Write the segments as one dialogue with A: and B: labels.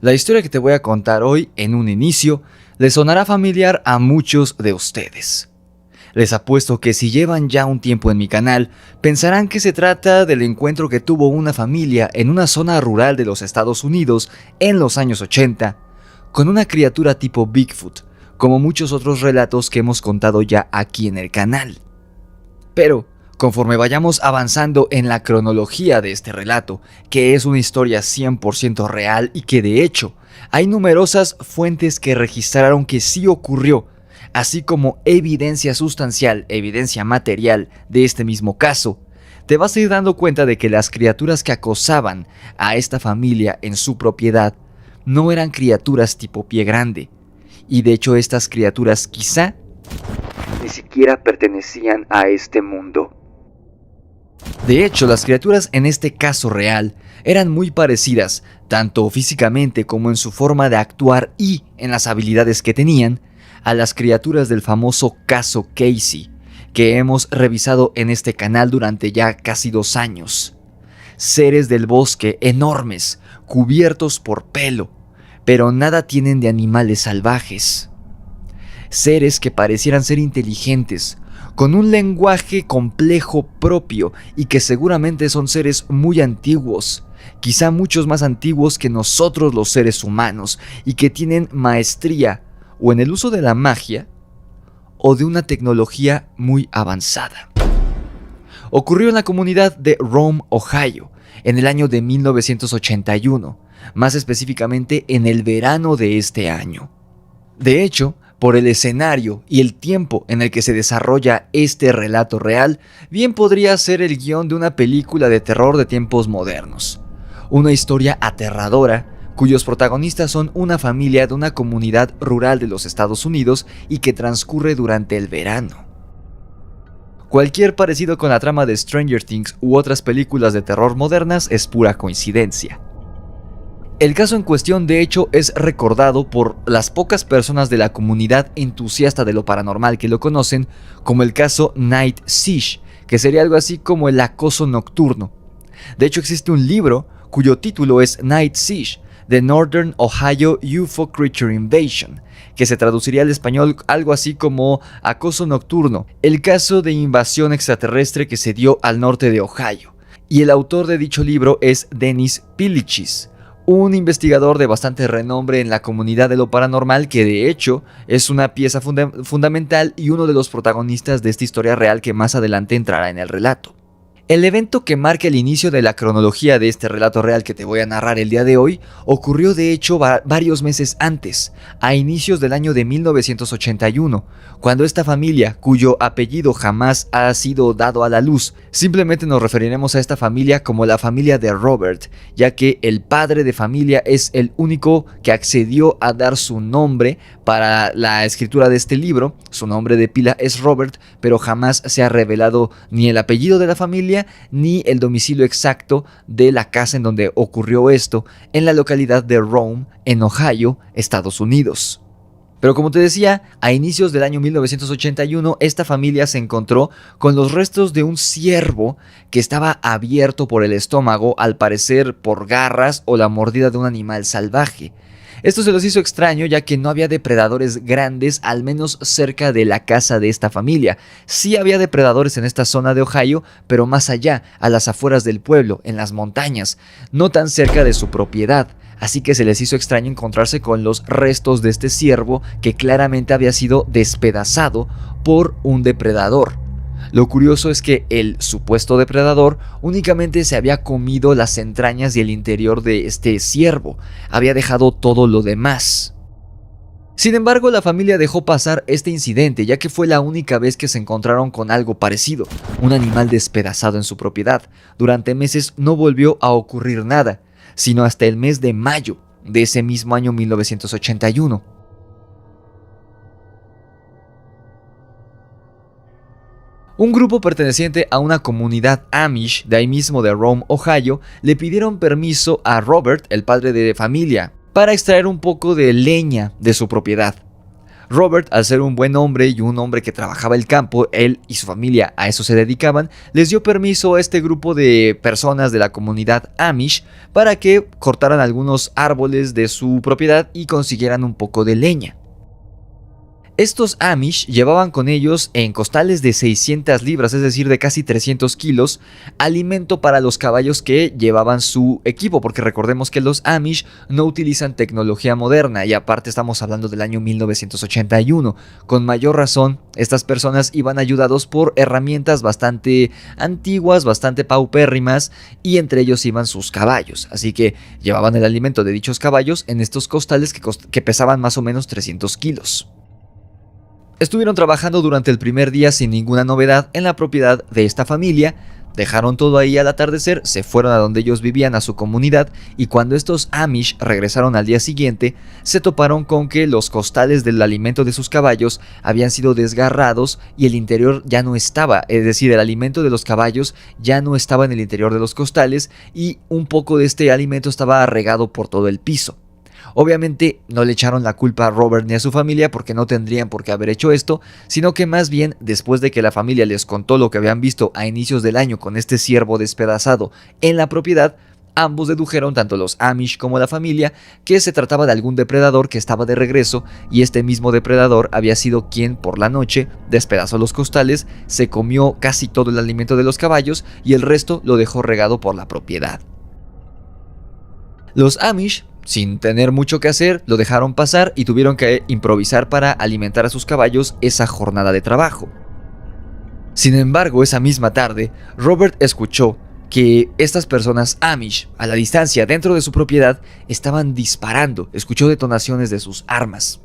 A: La historia que te voy a contar hoy, en un inicio, le sonará familiar a muchos de ustedes. Les apuesto que si llevan ya un tiempo en mi canal, pensarán que se trata del encuentro que tuvo una familia en una zona rural de los Estados Unidos en los años 80, con una criatura tipo Bigfoot, como muchos otros relatos que hemos contado ya aquí en el canal. Pero, conforme vayamos avanzando en la cronología de este relato, que es una historia 100% real y que de hecho hay numerosas fuentes que registraron que sí ocurrió, así como evidencia sustancial, evidencia material de este mismo caso, te vas a ir dando cuenta de que las criaturas que acosaban a esta familia en su propiedad no eran criaturas tipo pie grande, y de hecho estas criaturas quizá ni siquiera pertenecían a este mundo. De hecho, las criaturas en este caso real eran muy parecidas, tanto físicamente como en su forma de actuar y en las habilidades que tenían, a las criaturas del famoso caso Casey, que hemos revisado en este canal durante ya casi 2 años. Seres del bosque enormes, cubiertos por pelo, pero nada tienen de animales salvajes. Seres que parecieran ser inteligentes, con un lenguaje complejo propio y que seguramente son seres muy antiguos, quizá muchos más antiguos que nosotros los seres humanos, y que tienen maestría o en el uso de la magia o de una tecnología muy avanzada. Ocurrió en la comunidad de Rome, Ohio, en el año de 1981, más específicamente en el verano de este año. De hecho, por el escenario y el tiempo en el que se desarrolla este relato real, bien podría ser el guión de una película de terror de tiempos modernos. Una historia aterradora, cuyos protagonistas son una familia de una comunidad rural de los Estados Unidos y que transcurre durante el verano. Cualquier parecido con la trama de Stranger Things u otras películas de terror modernas es pura coincidencia. El caso en cuestión, de hecho, es recordado por las pocas personas de la comunidad entusiasta de lo paranormal que lo conocen como el caso Night Siege, que sería algo así como el acoso nocturno. De hecho, existe un libro cuyo título es Night Siege, The Northern Ohio UFO Creature Invasion, que se traduciría al español algo así como acoso nocturno, el caso de invasión extraterrestre que se dio al norte de Ohio. Y el autor de dicho libro es Dennis Pilichis, un investigador de bastante renombre en la comunidad de lo paranormal que de hecho es una pieza fundamental y uno de los protagonistas de esta historia real que más adelante entrará en el relato. El evento que marca el inicio de la cronología de este relato real que te voy a narrar el día de hoy ocurrió de hecho varios meses antes, a inicios del año de 1981, cuando esta familia, cuyo apellido jamás ha sido dado a la luz, simplemente nos referiremos a esta familia como la familia de Robert, ya que el padre de familia es el único que accedió a dar su nombre para la escritura de este libro. Su nombre de pila es Robert, pero jamás se ha revelado ni el apellido de la familia ni el domicilio exacto de la casa en donde ocurrió esto, en la localidad de Rome, en Ohio, Estados Unidos. Pero como te decía, a inicios del año 1981, esta familia se encontró con los restos de un ciervo que estaba abierto por el estómago, al parecer por garras o la mordida de un animal salvaje. Esto se los hizo extraño ya que no había depredadores grandes, al menos cerca de la casa de esta familia. Sí había depredadores en esta zona de Ohio, pero más allá, a las afueras del pueblo, en las montañas, no tan cerca de su propiedad. Así que se les hizo extraño encontrarse con los restos de este ciervo que claramente había sido despedazado por un depredador. Lo curioso es que el supuesto depredador únicamente se había comido las entrañas y el interior de este ciervo, había dejado todo lo demás. Sin embargo, la familia dejó pasar este incidente, ya que fue la única vez que se encontraron con algo parecido, un animal despedazado en su propiedad. Durante meses no volvió a ocurrir nada, sino hasta el mes de mayo de ese mismo año 1981. Un grupo perteneciente a una comunidad Amish de ahí mismo de Rome, Ohio, le pidieron permiso a Robert, el padre de familia, para extraer un poco de leña de su propiedad. Robert, al ser un buen hombre y un hombre que trabajaba el campo, él y su familia a eso se dedicaban, les dio permiso a este grupo de personas de la comunidad Amish para que cortaran algunos árboles de su propiedad y consiguieran un poco de leña. Estos Amish llevaban con ellos en costales de 600 libras, es decir, de casi 300 kilos, alimento para los caballos que llevaban su equipo, porque recordemos que los Amish no utilizan tecnología moderna y aparte estamos hablando del año 1981. Con mayor razón, estas personas iban ayudados por herramientas bastante antiguas, bastante paupérrimas, y entre ellos iban sus caballos, así que llevaban el alimento de dichos caballos en estos costales que pesaban más o menos 300 kilos. Estuvieron trabajando durante el primer día sin ninguna novedad en la propiedad de esta familia, dejaron todo ahí al atardecer, se fueron a donde ellos vivían, a su comunidad, y cuando estos Amish regresaron al día siguiente, se toparon con que los costales del alimento de sus caballos habían sido desgarrados y el interior ya no estaba, es decir, el alimento de los caballos ya no estaba en el interior de los costales y un poco de este alimento estaba regado por todo el piso. Obviamente no le echaron la culpa a Robert ni a su familia porque no tendrían por qué haber hecho esto, sino que más bien después de que la familia les contó lo que habían visto a inicios del año con este ciervo despedazado en la propiedad, ambos dedujeron, tanto los Amish como la familia, que se trataba de algún depredador que estaba de regreso y este mismo depredador había sido quien por la noche despedazó los costales, se comió casi todo el alimento de los caballos y el resto lo dejó regado por la propiedad. Los Amish, sin tener mucho que hacer, lo dejaron pasar y tuvieron que improvisar para alimentar a sus caballos esa jornada de trabajo. Sin embargo, esa misma tarde, Robert escuchó que estas personas Amish, a la distancia dentro de su propiedad, estaban disparando, escuchó detonaciones de sus armas.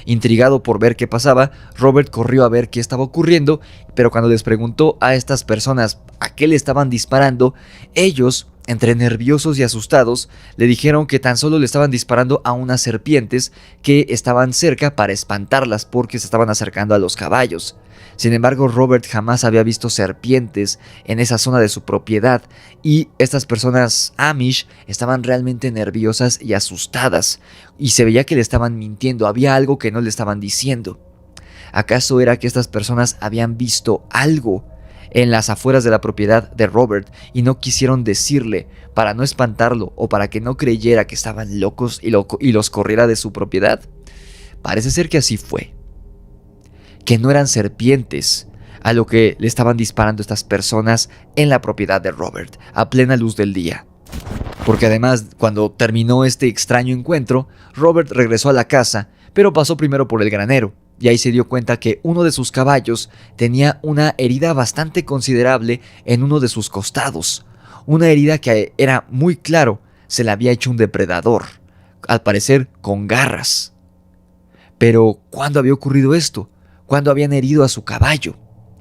A: Intrigado por ver qué pasaba, Robert corrió a ver qué estaba ocurriendo, pero cuando les preguntó a estas personas a qué le estaban disparando, ellos, entre nerviosos y asustados, le dijeron que tan solo le estaban disparando a unas serpientes que estaban cerca para espantarlas porque se estaban acercando a los caballos. Sin embargo, Robert jamás había visto serpientes en esa zona de su propiedad y estas personas Amish estaban realmente nerviosas y asustadas y se veía que le estaban mintiendo, había algo que no le estaban diciendo. ¿Acaso era que estas personas habían visto algo en las afueras de la propiedad de Robert y no quisieron decirle para no espantarlo o para que no creyera que estaban locos y los corriera de su propiedad? Parece ser que así fue. Que no eran serpientes a lo que le estaban disparando estas personas en la propiedad de Robert a plena luz del día. Porque además, cuando terminó este extraño encuentro, Robert regresó a la casa, pero pasó primero por el granero. Y ahí se dio cuenta que uno de sus caballos tenía una herida bastante considerable en uno de sus costados. Una herida que era muy claro, se la había hecho un depredador, al parecer con garras. Pero, ¿cuándo había ocurrido esto? ¿Cuándo habían herido a su caballo?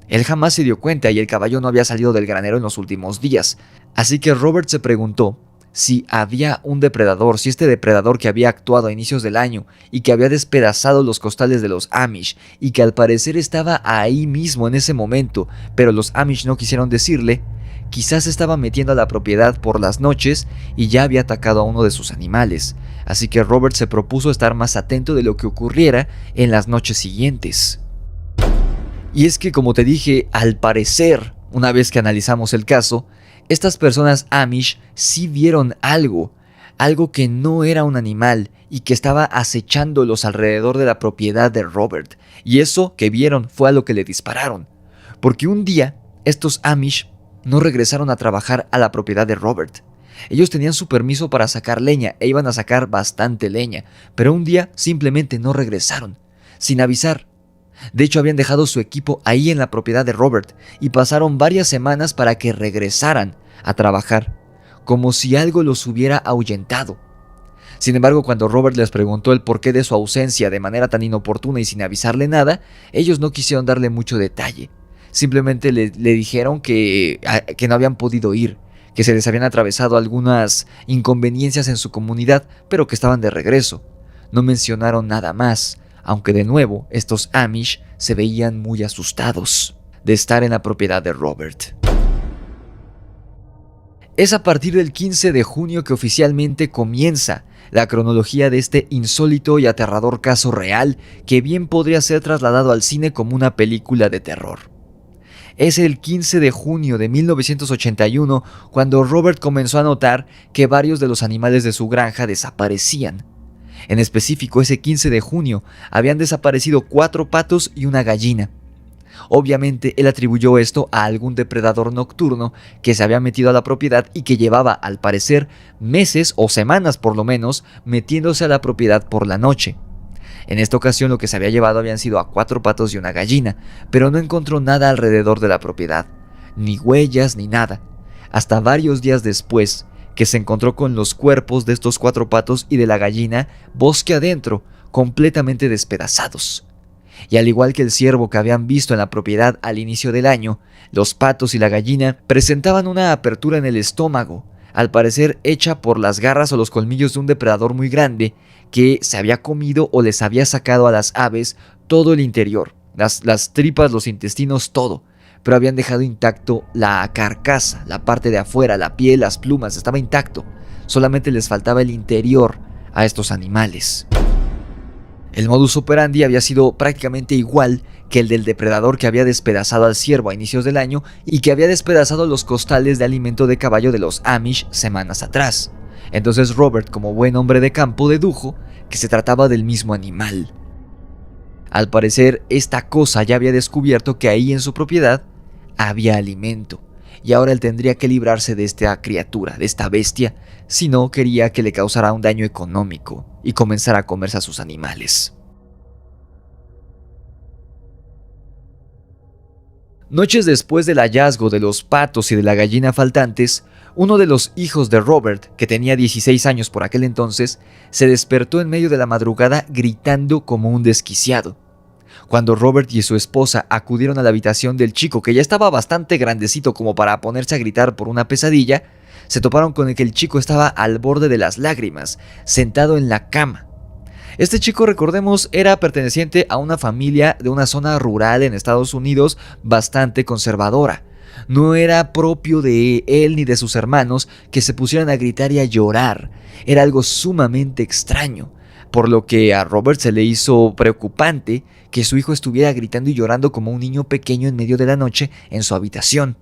A: Él jamás se dio cuenta y el caballo no había salido del granero en los últimos días. Así que Robert se preguntó si había un depredador, si este depredador que había actuado a inicios del año y que había despedazado los costales de los Amish y que al parecer estaba ahí mismo en ese momento, pero los Amish no quisieron decirle, quizás estaba metiendo a la propiedad por las noches y ya había atacado a uno de sus animales. Así que Robert se propuso estar más atento de lo que ocurriera en las noches siguientes. Y es que, como te dije, al parecer, una vez que analizamos el caso, estas personas Amish sí vieron algo que no era un animal y que estaba acechándolos alrededor de la propiedad de Robert. Y eso que vieron fue a lo que le dispararon. Porque un día, estos Amish no regresaron a trabajar a la propiedad de Robert. Ellos tenían su permiso para sacar leña e iban a sacar bastante leña, pero un día simplemente no regresaron, sin avisar. De hecho, habían dejado su equipo ahí en la propiedad de Robert y pasaron varias semanas para que regresaran a trabajar, como si algo los hubiera ahuyentado. Sin embargo, cuando Robert les preguntó el porqué de su ausencia de manera tan inoportuna y sin avisarle nada, ellos no quisieron darle mucho detalle. Simplemente le dijeron que no habían podido ir, que se les habían atravesado algunas inconveniencias en su comunidad, pero que estaban de regreso. No mencionaron nada más, aunque de nuevo estos Amish se veían muy asustados de estar en la propiedad de Robert. Es a partir del 15 de junio que oficialmente comienza la cronología de este insólito y aterrador caso real que bien podría ser trasladado al cine como una película de terror. Es el 15 de junio de 1981 cuando Robert comenzó a notar que varios de los animales de su granja desaparecían. En específico, ese 15 de junio habían desaparecido 4 patos y una gallina. Obviamente, él atribuyó esto a algún depredador nocturno que se había metido a la propiedad y que llevaba, al parecer, meses o semanas por lo menos, metiéndose a la propiedad por la noche. En esta ocasión lo que se había llevado habían sido a 4 patos y una gallina, pero no encontró nada alrededor de la propiedad, ni huellas ni nada, hasta varios días después que se encontró con los cuerpos de estos 4 patos y de la gallina bosque adentro, completamente despedazados. Y al igual que el ciervo que habían visto en la propiedad al inicio del año, los patos y la gallina presentaban una apertura en el estómago, al parecer hecha por las garras o los colmillos de un depredador muy grande que se había comido o les había sacado a las aves todo el interior, las tripas, los intestinos, todo, pero habían dejado intacto la carcasa, la parte de afuera, la piel, las plumas, estaba intacto, solamente les faltaba el interior a estos animales. El modus operandi había sido prácticamente igual que el del depredador que había despedazado al ciervo a inicios del año y que había despedazado los costales de alimento de caballo de los Amish semanas atrás. Entonces Robert, como buen hombre de campo, dedujo que se trataba del mismo animal. Al parecer, esta cosa ya había descubierto que ahí en su propiedad había alimento, y ahora él tendría que librarse de esta criatura, de esta bestia, si no quería que le causara un daño económico y comenzara a comerse a sus animales. Noches después del hallazgo de los patos y de la gallina faltantes, uno de los hijos de Robert, que tenía 16 años por aquel entonces, se despertó en medio de la madrugada gritando como un desquiciado. Cuando Robert y su esposa acudieron a la habitación del chico, que ya estaba bastante grandecito como para ponerse a gritar por una pesadilla, se toparon con que el chico estaba al borde de las lágrimas, sentado en la cama. Este chico, recordemos, era perteneciente a una familia de una zona rural en Estados Unidos bastante conservadora. No era propio de él ni de sus hermanos que se pusieran a gritar y a llorar. Era algo sumamente extraño, por lo que a Robert se le hizo preocupante que su hijo estuviera gritando y llorando como un niño pequeño en medio de la noche en su habitación.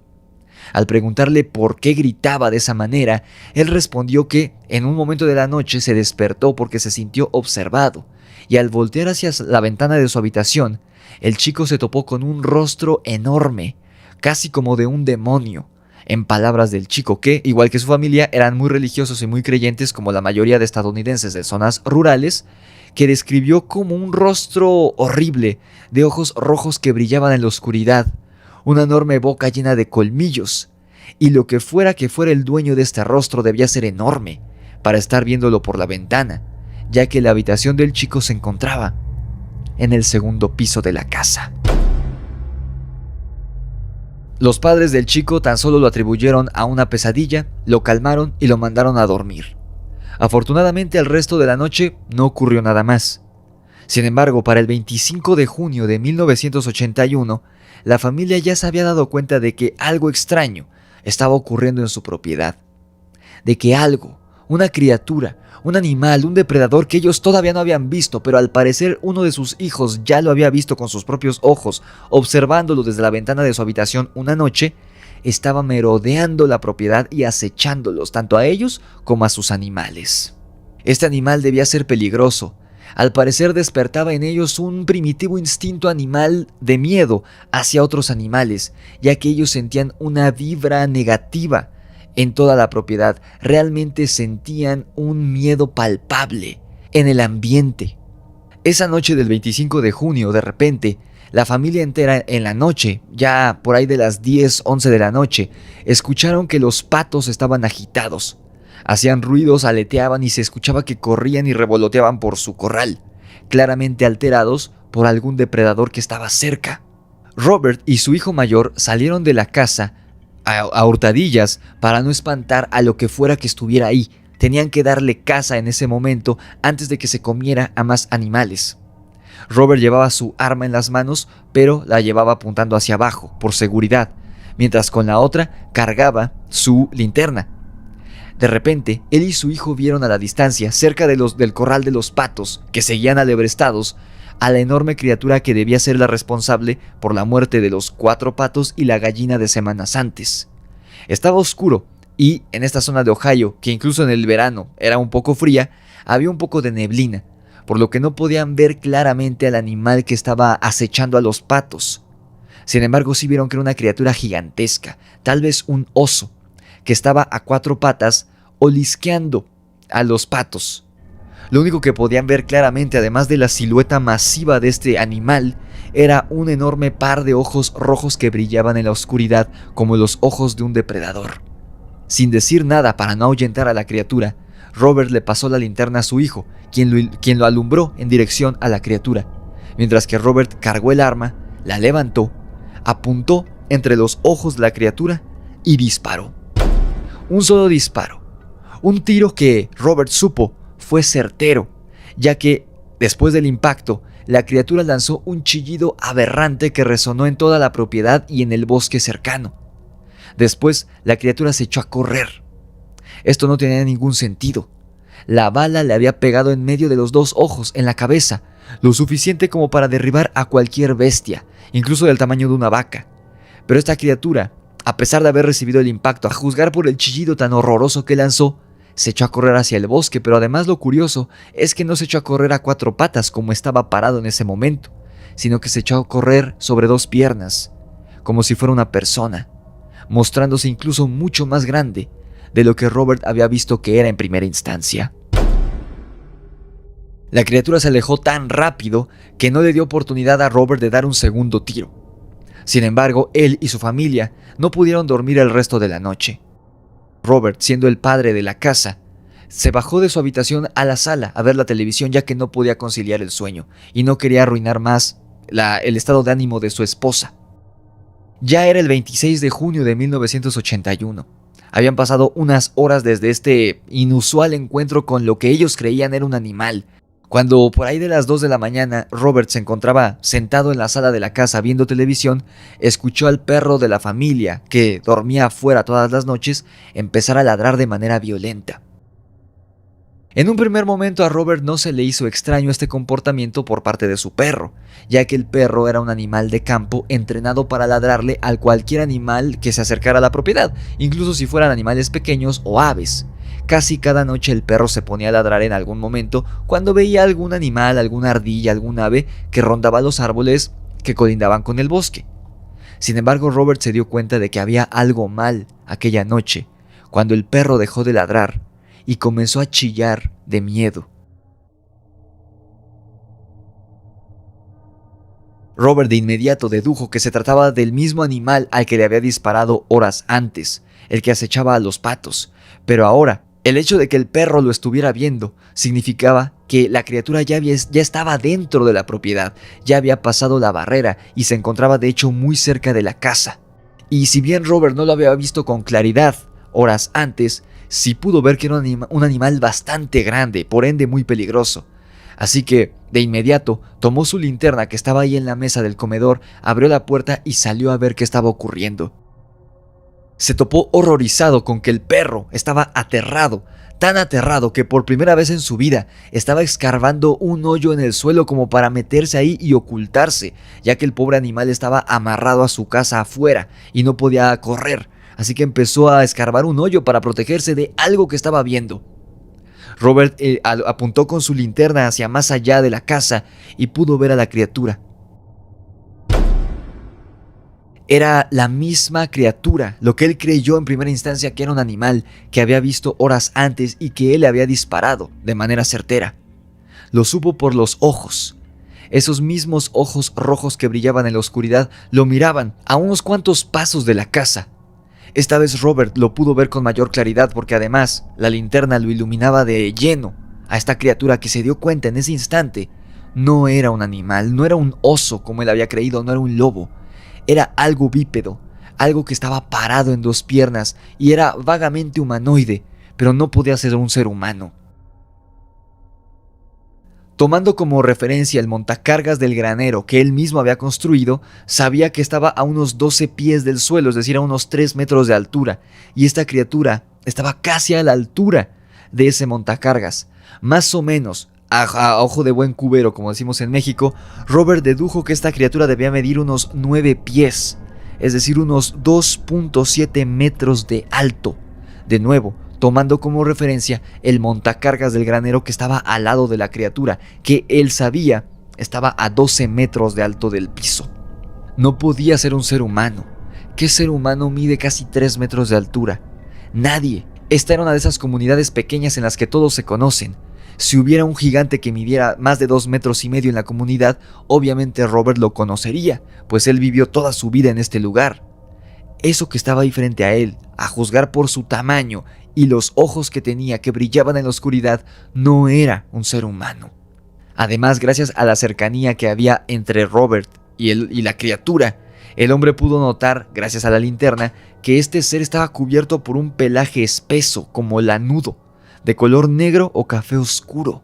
A: Al preguntarle por qué gritaba de esa manera, él respondió que en un momento de la noche se despertó porque se sintió observado, y al voltear hacia la ventana de su habitación, el chico se topó con un rostro enorme, casi como de un demonio. En palabras del chico, que, igual que su familia, eran muy religiosos y muy creyentes como la mayoría de estadounidenses de zonas rurales, que describió como un rostro horrible, de ojos rojos que brillaban en la oscuridad, una enorme boca llena de colmillos, y lo que fuera el dueño de este rostro debía ser enorme, para estar viéndolo por la ventana, ya que la habitación del chico se encontraba en el segundo piso de la casa. Los padres del chico tan solo lo atribuyeron a una pesadilla, lo calmaron y lo mandaron a dormir. Afortunadamente, el resto de la noche no ocurrió nada más. Sin embargo, para el 25 de junio de 1981, la familia ya se había dado cuenta de que algo extraño estaba ocurriendo en su propiedad. De que algo, una criatura, un animal, un depredador que ellos todavía no habían visto, pero al parecer uno de sus hijos ya lo había visto con sus propios ojos, observándolo desde la ventana de su habitación una noche, estaba merodeando la propiedad y acechándolos, tanto a ellos como a sus animales. Este animal debía ser peligroso. Al parecer despertaba en ellos un primitivo instinto animal de miedo hacia otros animales, ya que ellos sentían una vibra negativa en toda la propiedad. Realmente sentían un miedo palpable en el ambiente. Esa noche del 25 de junio, de repente, la familia entera en la noche, ya por ahí de las 10, 11 de la noche, escucharon que los patos estaban agitados. Hacían ruidos, aleteaban y se escuchaba que corrían y revoloteaban por su corral, claramente alterados por algún depredador que estaba cerca. Robert y su hijo mayor salieron de la casa a hurtadillas para no espantar a lo que fuera que estuviera ahí. Tenían que darle caza en ese momento antes de que se comiera a más animales. Robert llevaba su arma en las manos, pero la llevaba apuntando hacia abajo, por seguridad, mientras con la otra cargaba su linterna. De repente, él y su hijo vieron a la distancia, cerca del corral de los patos, que seguían alebrestados, a la enorme criatura que debía ser la responsable por la muerte de los 4 patos y la gallina de semanas antes. Estaba oscuro y, en esta zona de Ohio, que incluso en el verano era un poco fría, había un poco de neblina, por lo que no podían ver claramente al animal que estaba acechando a los patos. Sin embargo, sí vieron que era una criatura gigantesca, tal vez un oso, que estaba a 4 patas olisqueando a los patos. Lo único que podían ver claramente, además de la silueta masiva de este animal, era un enorme par de ojos rojos que brillaban en la oscuridad como los ojos de un depredador. Sin decir nada para no ahuyentar a la criatura, Robert le pasó la linterna a su hijo, quien lo alumbró en dirección a la criatura, mientras que Robert cargó el arma, la levantó, apuntó entre los ojos de la criatura y disparó. Un solo disparo, un tiro que Robert supo fue certero, ya que, después del impacto, la criatura lanzó un chillido aberrante que resonó en toda la propiedad y en el bosque cercano. Después, la criatura se echó a correr. Esto no tenía ningún sentido. La bala le había pegado en medio de los 2 ojos, en la cabeza, lo suficiente como para derribar a cualquier bestia, incluso del tamaño de una vaca. Pero esta criatura, a pesar de haber recibido el impacto, a juzgar por el chillido tan horroroso que lanzó, se echó a correr hacia el bosque, pero además lo curioso es que no se echó a correr a 4 patas como estaba parado en ese momento, sino que se echó a correr sobre 2 piernas, como si fuera una persona, mostrándose incluso mucho más grande de lo que Robert había visto que era en primera instancia. La criatura se alejó tan rápido que no le dio oportunidad a Robert de dar un segundo tiro. Sin embargo, él y su familia no pudieron dormir el resto de la noche. Robert, siendo el padre de la casa, se bajó de su habitación a la sala a ver la televisión, ya que no podía conciliar el sueño y no quería arruinar más el estado de ánimo de su esposa. Ya era el 26 de junio de 1981. Habían pasado unas horas desde este inusual encuentro con lo que ellos creían era un animal, cuando por ahí de las 2 de la mañana Robert se encontraba sentado en la sala de la casa viendo televisión, escuchó al perro de la familia, que dormía afuera todas las noches, empezar a ladrar de manera violenta. En un primer momento a Robert no se le hizo extraño este comportamiento por parte de su perro, ya que el perro era un animal de campo entrenado para ladrarle a cualquier animal que se acercara a la propiedad, incluso si fueran animales pequeños o aves. Casi cada noche el perro se ponía a ladrar en algún momento cuando veía algún animal, alguna ardilla, algún ave que rondaba los árboles que colindaban con el bosque. Sin embargo, Robert se dio cuenta de que había algo mal aquella noche, cuando el perro dejó de ladrar y comenzó a chillar de miedo. Robert de inmediato dedujo que se trataba del mismo animal al que le había disparado horas antes, el que acechaba a los patos, pero ahora, el hecho de que el perro lo estuviera viendo significaba que la criatura ya estaba dentro de la propiedad, ya había pasado la barrera y se encontraba de hecho muy cerca de la casa. Y si bien Robert no lo había visto con claridad horas antes, sí pudo ver que era un animal bastante grande, por ende muy peligroso. Así que, de inmediato, tomó su linterna que estaba ahí en la mesa del comedor, abrió la puerta y salió a ver qué estaba ocurriendo. Se topó horrorizado con que el perro estaba aterrado, tan aterrado que por primera vez en su vida estaba escarbando un hoyo en el suelo como para meterse ahí y ocultarse, ya que el pobre animal estaba amarrado a su casa afuera y no podía correr, así que empezó a escarbar un hoyo para protegerse de algo que estaba viendo. Robert apuntó con su linterna hacia más allá de la casa y pudo ver a la criatura. Era la misma criatura, lo que él creyó en primera instancia que era un animal que había visto horas antes y que él le había disparado de manera certera. Lo supo por los ojos. Esos mismos ojos rojos que brillaban en la oscuridad lo miraban a unos cuantos pasos de la casa. Esta vez Robert lo pudo ver con mayor claridad porque además la linterna lo iluminaba de lleno a esta criatura que se dio cuenta en ese instante. No era un animal, no era un oso como él había creído, no era un lobo. Era algo bípedo, algo que estaba parado en 2 piernas y era vagamente humanoide, pero no podía ser un ser humano. Tomando como referencia el montacargas del granero que él mismo había construido, sabía que estaba a unos 12 pies del suelo, es decir, a unos 3 metros de altura, y esta criatura estaba casi a la altura de ese montacargas. Más o menos, a ojo de buen cubero, como decimos en México, Robert dedujo que esta criatura debía medir unos 9 pies, es decir, unos 2.7 metros de alto. De nuevo, tomando como referencia el montacargas del granero que estaba al lado de la criatura, que él sabía estaba a 12 metros de alto del piso. No podía ser un ser humano. ¿Qué ser humano mide casi 3 metros de altura? Nadie. Esta era una de esas comunidades pequeñas en las que todos se conocen. Si hubiera un gigante que midiera más de 2 metros y medio en la comunidad, obviamente Robert lo conocería, pues él vivió toda su vida en este lugar. Eso que estaba ahí frente a él, a juzgar por su tamaño y los ojos que tenía que brillaban en la oscuridad, no era un ser humano. Además, gracias a la cercanía que había entre Robert y la criatura, el hombre pudo notar, gracias a la linterna, que este ser estaba cubierto por un pelaje espeso, como lanudo, de color negro o café oscuro.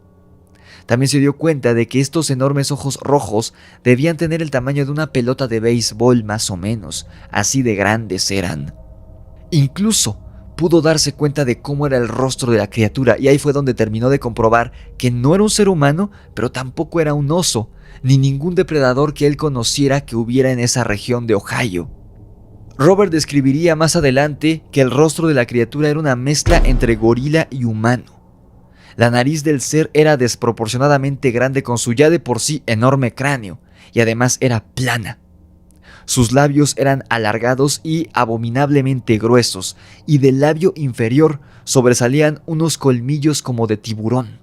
A: También se dio cuenta de que estos enormes ojos rojos debían tener el tamaño de una pelota de béisbol más o menos, así de grandes eran. Incluso pudo darse cuenta de cómo era el rostro de la criatura, y ahí fue donde terminó de comprobar que no era un ser humano, pero tampoco era un oso, ni ningún depredador que él conociera que hubiera en esa región de Ohio. Robert describiría más adelante que el rostro de la criatura era una mezcla entre gorila y humano. La nariz del ser era desproporcionadamente grande con su ya de por sí enorme cráneo, y además era plana. Sus labios eran alargados y abominablemente gruesos, y del labio inferior sobresalían unos colmillos como de tiburón.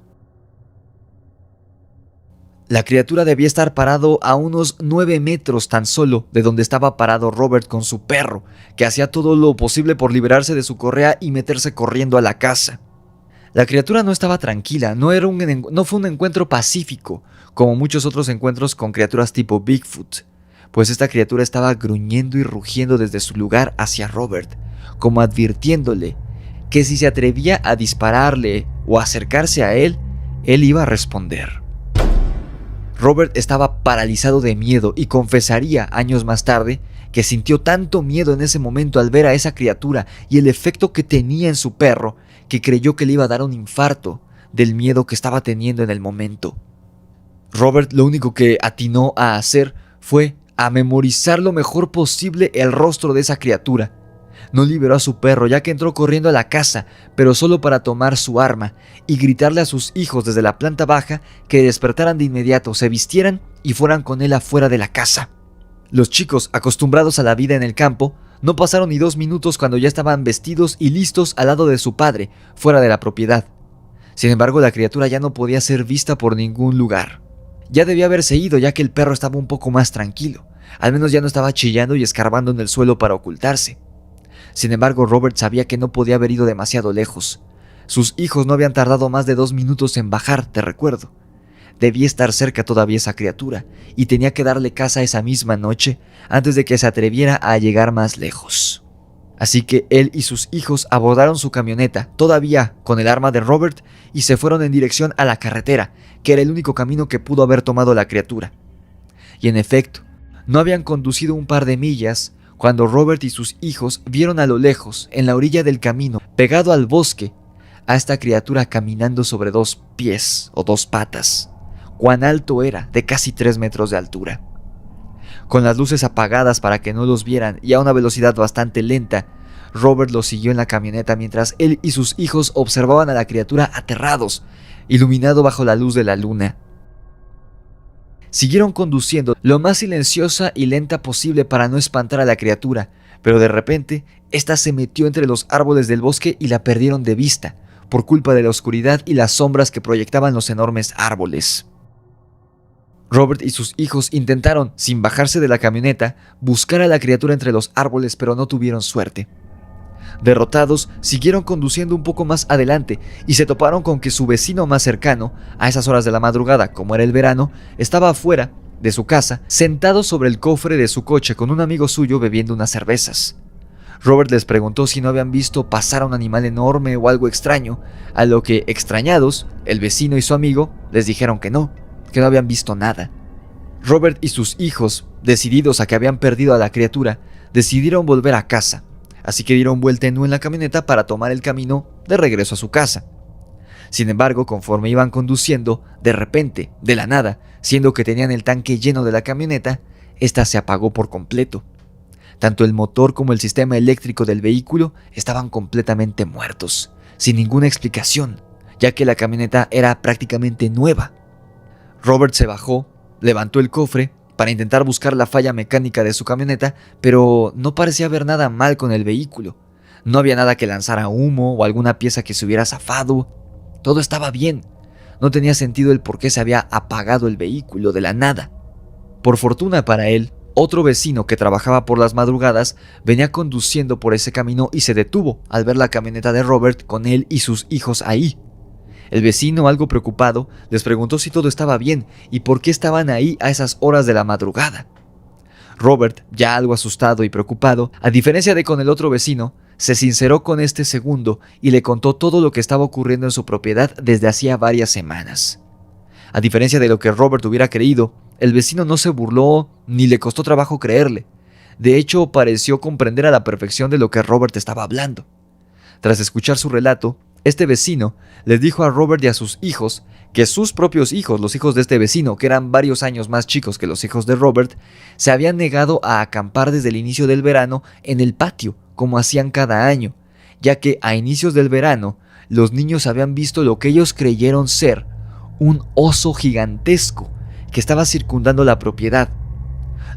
A: La criatura debía estar parado a unos 9 metros tan solo de donde estaba parado Robert con su perro, que hacía todo lo posible por liberarse de su correa y meterse corriendo a la casa. La criatura no estaba tranquila, no fue un encuentro pacífico, como muchos otros encuentros con criaturas tipo Bigfoot, pues esta criatura estaba gruñendo y rugiendo desde su lugar hacia Robert, como advirtiéndole que si se atrevía a dispararle o acercarse a él iba a responder. Robert estaba paralizado de miedo y confesaría años más tarde que sintió tanto miedo en ese momento al ver a esa criatura y el efecto que tenía en su perro, que creyó que le iba a dar un infarto del miedo que estaba teniendo en el momento. Robert lo único que atinó a hacer fue a memorizar lo mejor posible el rostro de esa criatura. No liberó a su perro, ya que entró corriendo a la casa, pero solo para tomar su arma y gritarle a sus hijos desde la planta baja que despertaran de inmediato, se vistieran y fueran con él afuera de la casa. Los chicos, acostumbrados a la vida en el campo, no pasaron ni 2 minutos cuando ya estaban vestidos y listos al lado de su padre, fuera de la propiedad. Sin embargo, la criatura ya no podía ser vista por ningún lugar. Ya debía haberse ido, ya que el perro estaba un poco más tranquilo. Al menos ya no estaba chillando y escarbando en el suelo para ocultarse. Sin embargo, Robert sabía que no podía haber ido demasiado lejos. Sus hijos no habían tardado más de 2 minutos en bajar, te recuerdo. Debía estar cerca todavía esa criatura, y tenía que darle caza esa misma noche antes de que se atreviera a llegar más lejos. Así que él y sus hijos abordaron su camioneta, todavía con el arma de Robert, y se fueron en dirección a la carretera, que era el único camino que pudo haber tomado la criatura. Y en efecto, no habían conducido un par de millas cuando Robert y sus hijos vieron a lo lejos, en la orilla del camino, pegado al bosque, a esta criatura caminando sobre 2 pies o 2 patas. Cuán alto era, de casi 3 metros de altura. Con las luces apagadas para que no los vieran y a una velocidad bastante lenta, Robert los siguió en la camioneta mientras él y sus hijos observaban a la criatura aterrados, iluminado bajo la luz de la luna. Siguieron conduciendo lo más silenciosa y lenta posible para no espantar a la criatura, pero de repente, esta se metió entre los árboles del bosque y la perdieron de vista, por culpa de la oscuridad y las sombras que proyectaban los enormes árboles. Robert y sus hijos intentaron, sin bajarse de la camioneta, buscar a la criatura entre los árboles, pero no tuvieron suerte. Derrotados, siguieron conduciendo un poco más adelante y se toparon con que su vecino más cercano, a esas horas de la madrugada, como era el verano, estaba afuera de su casa, sentado sobre el cofre de su coche con un amigo suyo bebiendo unas cervezas. Robert les preguntó si no habían visto pasar a un animal enorme o algo extraño, a lo que, extrañados, el vecino y su amigo les dijeron que no habían visto nada. Robert y sus hijos, decididos a que habían perdido a la criatura, decidieron volver a casa. así que dieron vuelta en U en la camioneta para tomar el camino de regreso a su casa. Sin embargo, conforme iban conduciendo, de repente, de la nada, siendo que tenían el tanque lleno de la camioneta, esta se apagó por completo. Tanto el motor como el sistema eléctrico del vehículo estaban completamente muertos, sin ninguna explicación, ya que la camioneta era prácticamente nueva. Robert se bajó, levantó el cofre para intentar buscar la falla mecánica de su camioneta, pero no parecía haber nada mal con el vehículo. No había nada que lanzara humo o alguna pieza que se hubiera zafado. Todo estaba bien. No tenía sentido el por qué se había apagado el vehículo de la nada. Por fortuna para él, otro vecino que trabajaba por las madrugadas venía conduciendo por ese camino y se detuvo al ver la camioneta de Robert con él y sus hijos ahí. El vecino, algo preocupado, les preguntó si todo estaba bien y por qué estaban ahí a esas horas de la madrugada. Robert, ya algo asustado y preocupado, a diferencia de con el otro vecino, se sinceró con este segundo y le contó todo lo que estaba ocurriendo en su propiedad desde hacía varias semanas. A diferencia de lo que Robert hubiera creído, el vecino no se burló ni le costó trabajo creerle. De hecho, pareció comprender a la perfección de lo que Robert estaba hablando. Tras escuchar su relato, este vecino les dijo a Robert y a sus hijos que sus propios hijos, los hijos de este vecino, que eran varios años más chicos que los hijos de Robert, se habían negado a acampar desde el inicio del verano en el patio, como hacían cada año, ya que a inicios del verano los niños habían visto lo que ellos creyeron ser un oso gigantesco que estaba circundando la propiedad.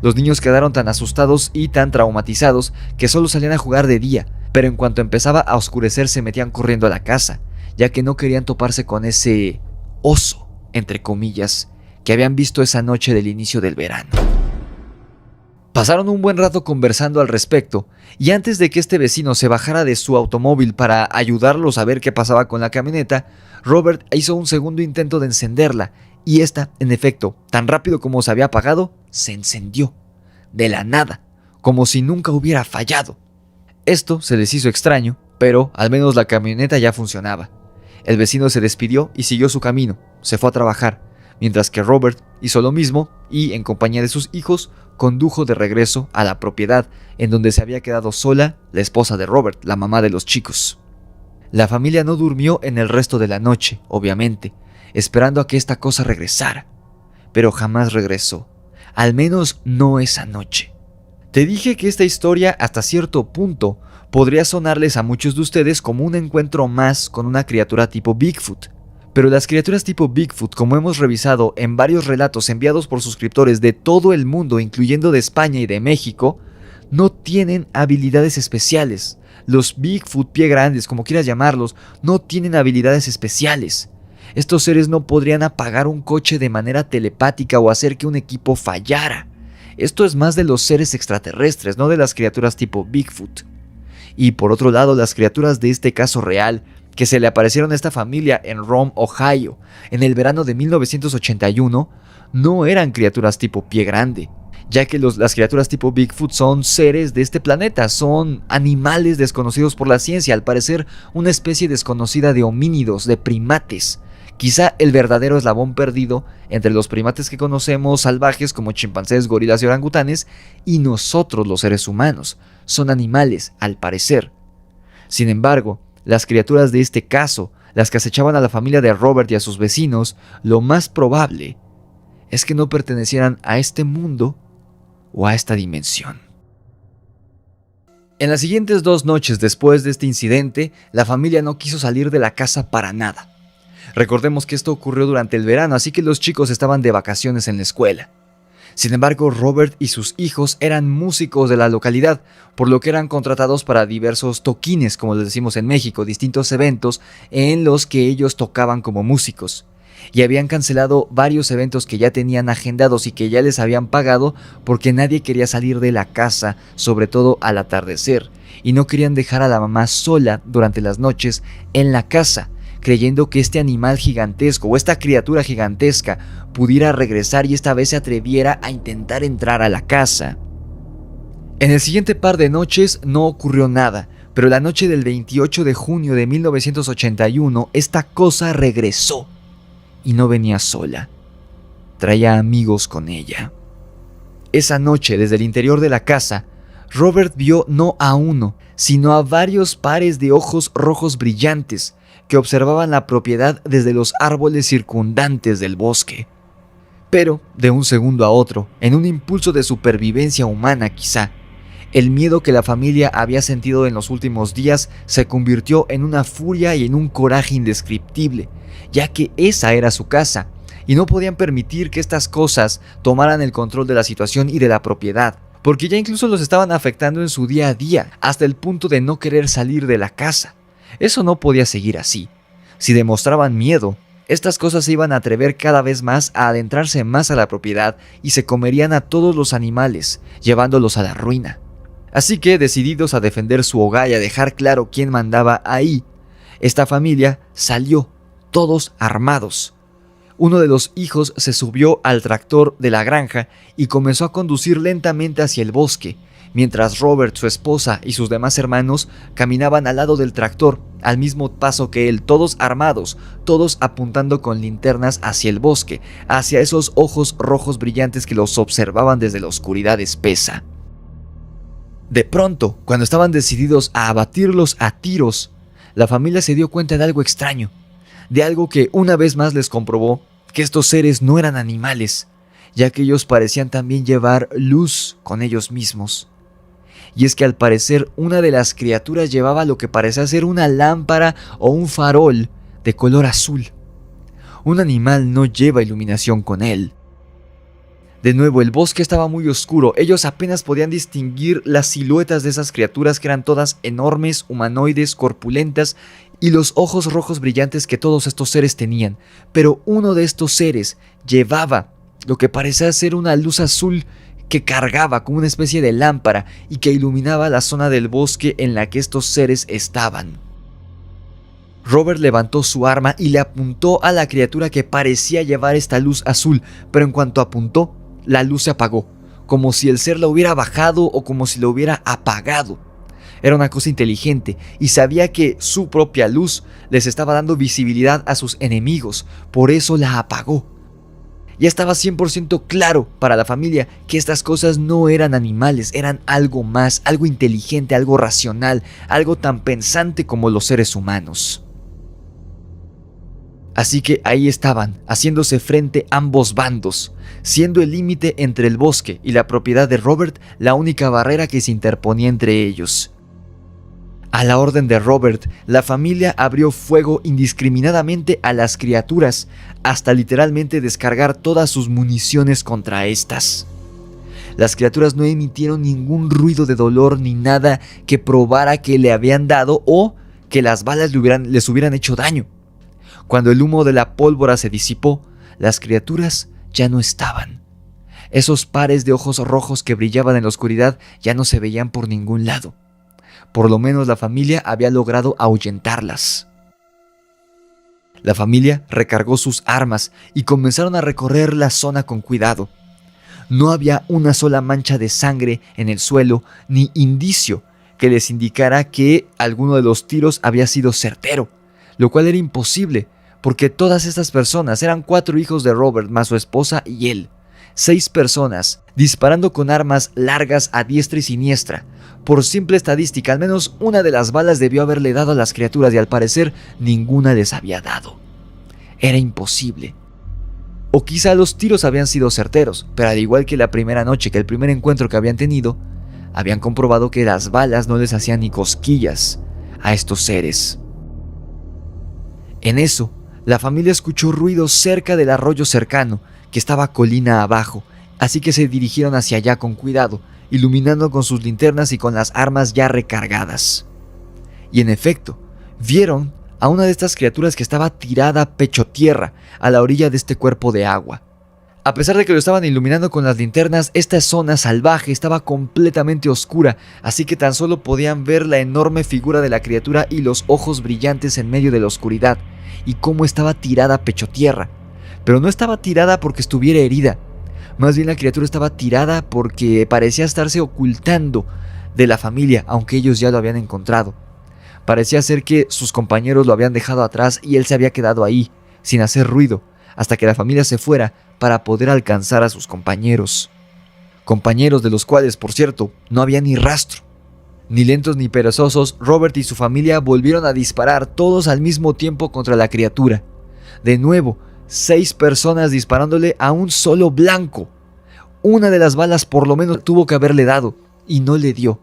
A: Los niños quedaron tan asustados y tan traumatizados que solo salían a jugar de día, pero en cuanto empezaba a oscurecer se metían corriendo a la casa, ya que no querían toparse con ese oso, entre comillas, que habían visto esa noche del inicio del verano. Pasaron un buen rato conversando al respecto, y antes de que este vecino se bajara de su automóvil para ayudarlos a ver qué pasaba con la camioneta, Robert hizo un segundo intento de encenderla, y esta, en efecto, tan rápido como se había apagado, se encendió, de la nada, como si nunca hubiera fallado. Esto se les hizo extraño, pero al menos la camioneta ya funcionaba. El vecino se despidió y siguió su camino, se fue a trabajar, mientras que Robert hizo lo mismo y, en compañía de sus hijos, condujo de regreso a la propiedad en donde se había quedado sola la esposa de Robert, la mamá de los chicos. La familia no durmió en el resto de la noche, obviamente, esperando a que esta cosa regresara, pero jamás regresó, al menos no esa noche. Te dije que esta historia hasta cierto punto podría sonarles a muchos de ustedes como un encuentro más con una criatura tipo Bigfoot, pero las criaturas tipo Bigfoot, como hemos revisado en varios relatos enviados por suscriptores de todo el mundo, incluyendo de España y de México, no tienen habilidades especiales. Los Bigfoot pie grandes, como quieras llamarlos, no tienen habilidades especiales. Estos seres no podrían apagar un coche de manera telepática o hacer que un equipo fallara. Esto es más de los seres extraterrestres, no de las criaturas tipo Bigfoot. Y por otro lado, las criaturas de este caso real, que se le aparecieron a esta familia en Rome, Ohio, en el verano de 1981, no eran criaturas tipo pie grande, ya que las criaturas tipo Bigfoot son seres de este planeta, son animales desconocidos por la ciencia, al parecer una especie desconocida de homínidos, de primates. Quizá el verdadero eslabón perdido entre los primates que conocemos salvajes como chimpancés, gorilas y orangutanes y nosotros los seres humanos. Son animales, al parecer. Sin embargo, las criaturas de este caso, las que acechaban a la familia de Robert y a sus vecinos, lo más probable es que no pertenecieran a este mundo o a esta dimensión. En las siguientes 2 noches después de este incidente, la familia no quiso salir de la casa para nada. Recordemos que esto ocurrió durante el verano, así que los chicos estaban de vacaciones en la escuela. Sin embargo, Robert y sus hijos eran músicos de la localidad, por lo que eran contratados para diversos toquines, como les decimos en México, distintos eventos en los que ellos tocaban como músicos. Y habían cancelado varios eventos que ya tenían agendados y que ya les habían pagado porque nadie quería salir de la casa, sobre todo al atardecer, y no querían dejar a la mamá sola durante las noches en la casa, creyendo que este animal gigantesco o esta criatura gigantesca pudiera regresar y esta vez se atreviera a intentar entrar a la casa. En el siguiente par de noches no ocurrió nada, pero la noche del 28 de junio de 1981 esta cosa regresó y no venía sola, traía amigos con ella. Esa noche, desde el interior de la casa, Robert vio no a uno, sino a varios pares de ojos rojos brillantes que observaban la propiedad desde los árboles circundantes del bosque. Pero, de un segundo a otro, en un impulso de supervivencia humana quizá, el miedo que la familia había sentido en los últimos días se convirtió en una furia y en un coraje indescriptible, ya que esa era su casa, y no podían permitir que estas cosas tomaran el control de la situación y de la propiedad, porque ya incluso los estaban afectando en su día a día, hasta el punto de no querer salir de la casa. Eso no podía seguir así. Si demostraban miedo, estas cosas se iban a atrever cada vez más a adentrarse más a la propiedad y se comerían a todos los animales, llevándolos a la ruina. Así que, decididos a defender su hogar y a dejar claro quién mandaba ahí, esta familia salió, todos armados. Uno de los hijos se subió al tractor de la granja y comenzó a conducir lentamente hacia el bosque, mientras Robert, su esposa y sus demás hermanos caminaban al lado del tractor, al mismo paso que él, todos armados, todos apuntando con linternas hacia el bosque, hacia esos ojos rojos brillantes que los observaban desde la oscuridad espesa. De pronto, cuando estaban decididos a abatirlos a tiros, la familia se dio cuenta de algo extraño, de algo que una vez más les comprobó que estos seres no eran animales, ya que ellos parecían también llevar luz con ellos mismos. Y es que al parecer una de las criaturas llevaba lo que parecía ser una lámpara o un farol de color azul. Un animal no lleva iluminación con él. De nuevo, el bosque estaba muy oscuro, ellos apenas podían distinguir las siluetas de esas criaturas que eran todas enormes, humanoides, corpulentas y los ojos rojos brillantes que todos estos seres tenían. Pero uno de estos seres llevaba lo que parecía ser una luz azul que cargaba como una especie de lámpara y que iluminaba la zona del bosque en la que estos seres estaban. Robert levantó su arma y le apuntó a la criatura que parecía llevar esta luz azul, pero en cuanto apuntó, la luz se apagó, como si el ser la hubiera bajado o como si la hubiera apagado. Era una cosa inteligente y sabía que su propia luz les estaba dando visibilidad a sus enemigos, por eso la apagó. Ya estaba 100% claro para la familia que estas cosas no eran animales, eran algo más, algo inteligente, algo racional, algo tan pensante como los seres humanos. Así que ahí estaban, haciéndose frente ambos bandos, siendo el límite entre el bosque y la propiedad de Robert la única barrera que se interponía entre ellos. A la orden de Robert, la familia abrió fuego indiscriminadamente a las criaturas, hasta literalmente descargar todas sus municiones contra estas. Las criaturas no emitieron ningún ruido de dolor ni nada que probara que le habían dado o que las balas les hubieran hecho daño. Cuando el humo de la pólvora se disipó, las criaturas ya no estaban. Esos pares de ojos rojos que brillaban en la oscuridad ya no se veían por ningún lado. Por lo menos la familia había logrado ahuyentarlas. La familia recargó sus armas y comenzaron a recorrer la zona con cuidado. No había una sola mancha de sangre en el suelo ni indicio que les indicara que alguno de los tiros había sido certero, lo cual era imposible, porque todas estas personas eran 4 hijos de Robert más su esposa y él. 6 personas disparando con armas largas a diestra y siniestra. Por simple estadística, al menos una de las balas debió haberle dado a las criaturas y al parecer ninguna les había dado. Era imposible. O quizá los tiros habían sido certeros, pero al igual que la primera noche, que el primer encuentro que habían tenido, habían comprobado que las balas no les hacían ni cosquillas a estos seres. En eso, la familia escuchó ruidos cerca del arroyo cercano, que estaba colina abajo, así que se dirigieron hacia allá con cuidado, iluminando con sus linternas y con las armas ya recargadas. Y en efecto, vieron a una de estas criaturas que estaba tirada pecho tierra a la orilla de este cuerpo de agua. A pesar de que lo estaban iluminando con las linternas, esta zona salvaje estaba completamente oscura, así que tan solo podían ver la enorme figura de la criatura y los ojos brillantes en medio de la oscuridad, y cómo estaba tirada pecho tierra. Pero no estaba tirada porque estuviera herida. Más bien la criatura estaba tirada porque parecía estarse ocultando de la familia, aunque ellos ya lo habían encontrado. Parecía ser que sus compañeros lo habían dejado atrás y él se había quedado ahí, sin hacer ruido, hasta que la familia se fuera para poder alcanzar a sus compañeros. compañeros de los cuales, por cierto, no había ni rastro. Ni lentos ni perezosos, Robert y su familia volvieron a disparar todos al mismo tiempo contra la criatura. De nuevo, 6 personas disparándole a un solo blanco. Una de las balas por lo menos tuvo que haberle dado, y no le dio.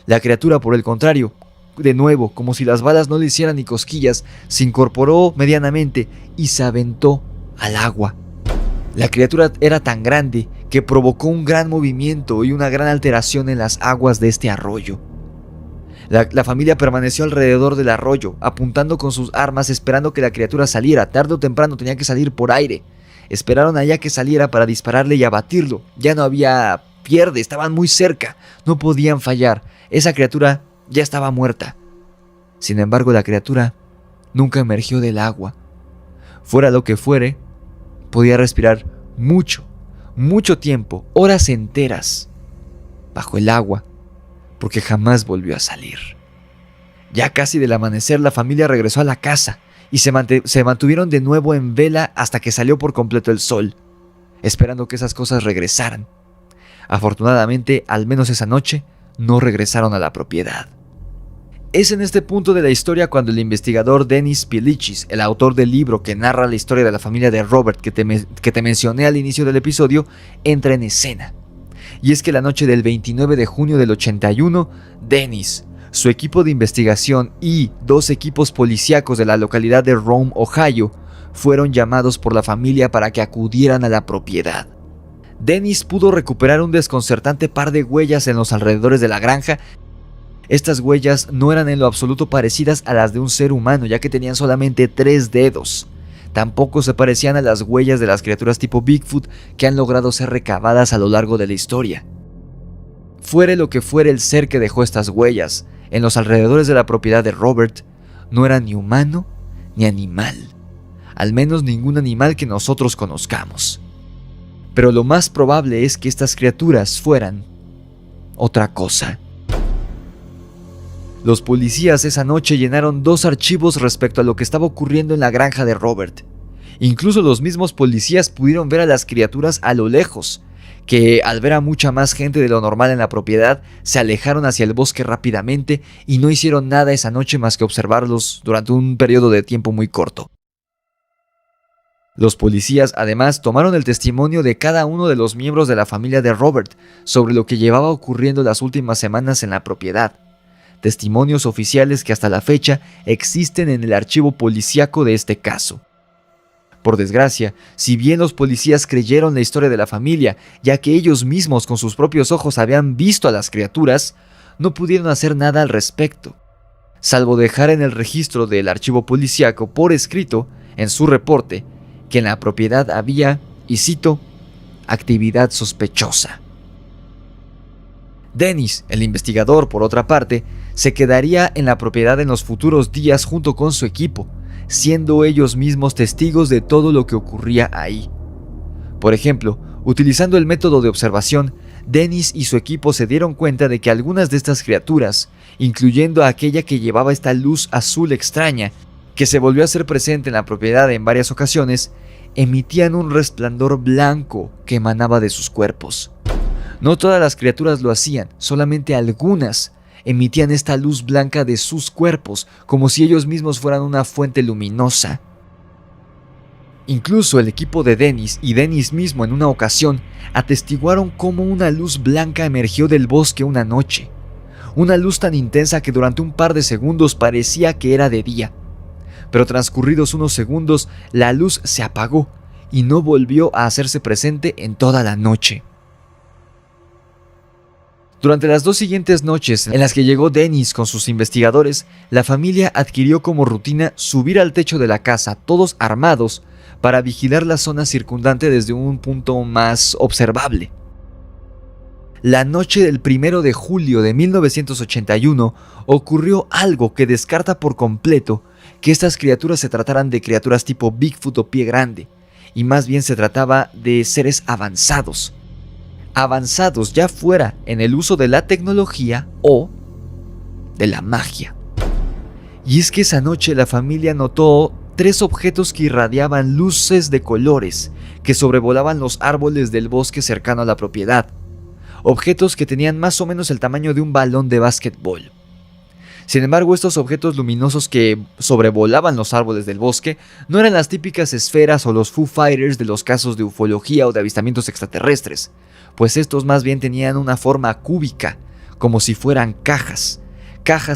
A: La criatura, por el contrario, de nuevo, como si las balas no le hicieran ni cosquillas, se incorporó medianamente y se aventó al agua. La criatura era tan grande que provocó un gran movimiento y una gran alteración en las aguas de este arroyo. La familia permaneció alrededor del arroyo, apuntando con sus armas, esperando que la criatura saliera. Tarde o temprano tenía que salir por aire. Esperaron allá que saliera para dispararle y abatirlo. Ya no había pierde, estaban muy cerca, no podían fallar. Esa criatura ya estaba muerta. Sin embargo, la criatura nunca emergió del agua. Fuera lo que fuere, podía respirar mucho tiempo, horas enteras, bajo el agua, porque jamás volvió a salir. Ya casi del amanecer, la familia regresó a la casa y se mantuvieron de nuevo en vela hasta que salió por completo el sol, esperando que esas cosas regresaran. Afortunadamente, al menos esa noche, no regresaron a la propiedad. Es en este punto de la historia cuando el investigador Denis Pilichis, el autor del libro que narra la historia de la familia de Robert que te mencioné al inicio del episodio, entra en escena. Y es que la noche del 29 de junio del 81, Denis, su equipo de investigación y 2 equipos policíacos de la localidad de Rome, Ohio, fueron llamados por la familia para que acudieran a la propiedad. Denis pudo recuperar un desconcertante par de huellas en los alrededores de la granja. Estas huellas no eran en lo absoluto parecidas a las de un ser humano, ya que tenían solamente 3 dedos. Tampoco se parecían a las huellas de las criaturas tipo Bigfoot que han logrado ser recabadas a lo largo de la historia. Fuere lo que fuere el ser que dejó estas huellas, en los alrededores de la propiedad de Robert, no era ni humano ni animal. Al menos ningún animal que nosotros conozcamos. Pero lo más probable es que estas criaturas fueran otra cosa. Los policías esa noche llenaron 2 archivos respecto a lo que estaba ocurriendo en la granja de Robert. Incluso los mismos policías pudieron ver a las criaturas a lo lejos, que al ver a mucha más gente de lo normal en la propiedad, se alejaron hacia el bosque rápidamente y no hicieron nada esa noche más que observarlos durante un periodo de tiempo muy corto. Los policías además tomaron el testimonio de cada uno de los miembros de la familia de Robert sobre lo que llevaba ocurriendo las últimas semanas en la propiedad. Testimonios oficiales que hasta la fecha existen en el archivo policíaco de este caso. Por desgracia, si bien los policías creyeron la historia de la familia, ya que ellos mismos con sus propios ojos habían visto a las criaturas, no pudieron hacer nada al respecto, salvo dejar en el registro del archivo policíaco por escrito, en su reporte, que en la propiedad había, y cito, actividad sospechosa. Denis, el investigador, por otra parte, se quedaría en la propiedad en los futuros días junto con su equipo, siendo ellos mismos testigos de todo lo que ocurría ahí. Por ejemplo, utilizando el método de observación, Denis y su equipo se dieron cuenta de que algunas de estas criaturas, incluyendo a aquella que llevaba esta luz azul extraña, que se volvió a ser presente en la propiedad en varias ocasiones, emitían un resplandor blanco que emanaba de sus cuerpos. No todas las criaturas lo hacían, solamente algunas emitían esta luz blanca de sus cuerpos, como si ellos mismos fueran una fuente luminosa. Incluso el equipo de Denis y Denis mismo en una ocasión atestiguaron cómo una luz blanca emergió del bosque una noche. Una luz tan intensa que durante un par de segundos parecía que era de día. Pero transcurridos unos segundos, la luz se apagó y no volvió a hacerse presente en toda la noche. Durante las 2 siguientes noches en las que llegó Denis con sus investigadores, la familia adquirió como rutina subir al techo de la casa, todos armados, para vigilar la zona circundante desde un punto más observable. La noche del 1 de julio de 1981 ocurrió algo que descarta por completo que estas criaturas se trataran de criaturas tipo Bigfoot o Pie Grande, y más bien se trataba de seres avanzados ya fuera en el uso de la tecnología o de la magia. Y es que esa noche la familia notó 3 objetos que irradiaban luces de colores que sobrevolaban los árboles del bosque cercano a la propiedad. objetos que tenían más o menos el tamaño de un balón de básquetbol. Sin embargo, estos objetos luminosos que sobrevolaban los árboles del bosque no eran las típicas esferas o los Foo Fighters de los casos de ufología o de avistamientos extraterrestres, pues estos más bien tenían una forma cúbica, como si fueran cajas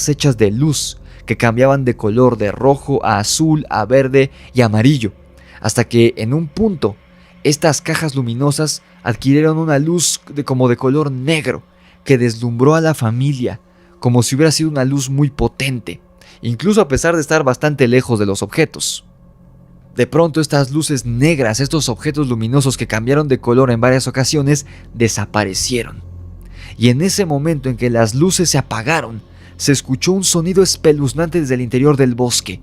A: hechas de luz, que cambiaban de color de rojo a azul, a verde y amarillo, hasta que en un punto estas cajas luminosas adquirieron una luz como de color negro, que deslumbró a la familia, como si hubiera sido una luz muy potente, incluso a pesar de estar bastante lejos de los objetos. De pronto estas luces negras, estos objetos luminosos que cambiaron de color en varias ocasiones, desaparecieron. Y en ese momento en que las luces se apagaron, se escuchó un sonido espeluznante desde el interior del bosque.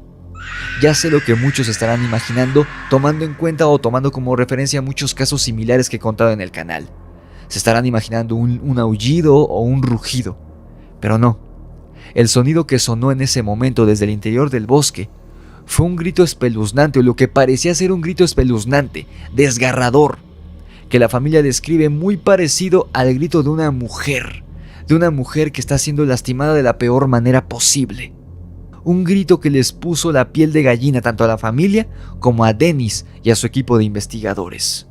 A: Ya sé lo que muchos estarán imaginando, tomando en cuenta o tomando como referencia muchos casos similares que he contado en el canal. Se estarán imaginando un aullido o un rugido. Pero no. El sonido que sonó en ese momento desde el interior del bosque fue un grito espeluznante, o lo que parecía ser un grito espeluznante, desgarrador, que la familia describe muy parecido al grito de una mujer que está siendo lastimada de la peor manera posible. Un grito que les puso la piel de gallina tanto a la familia como a Dennis y a su equipo de investigadores.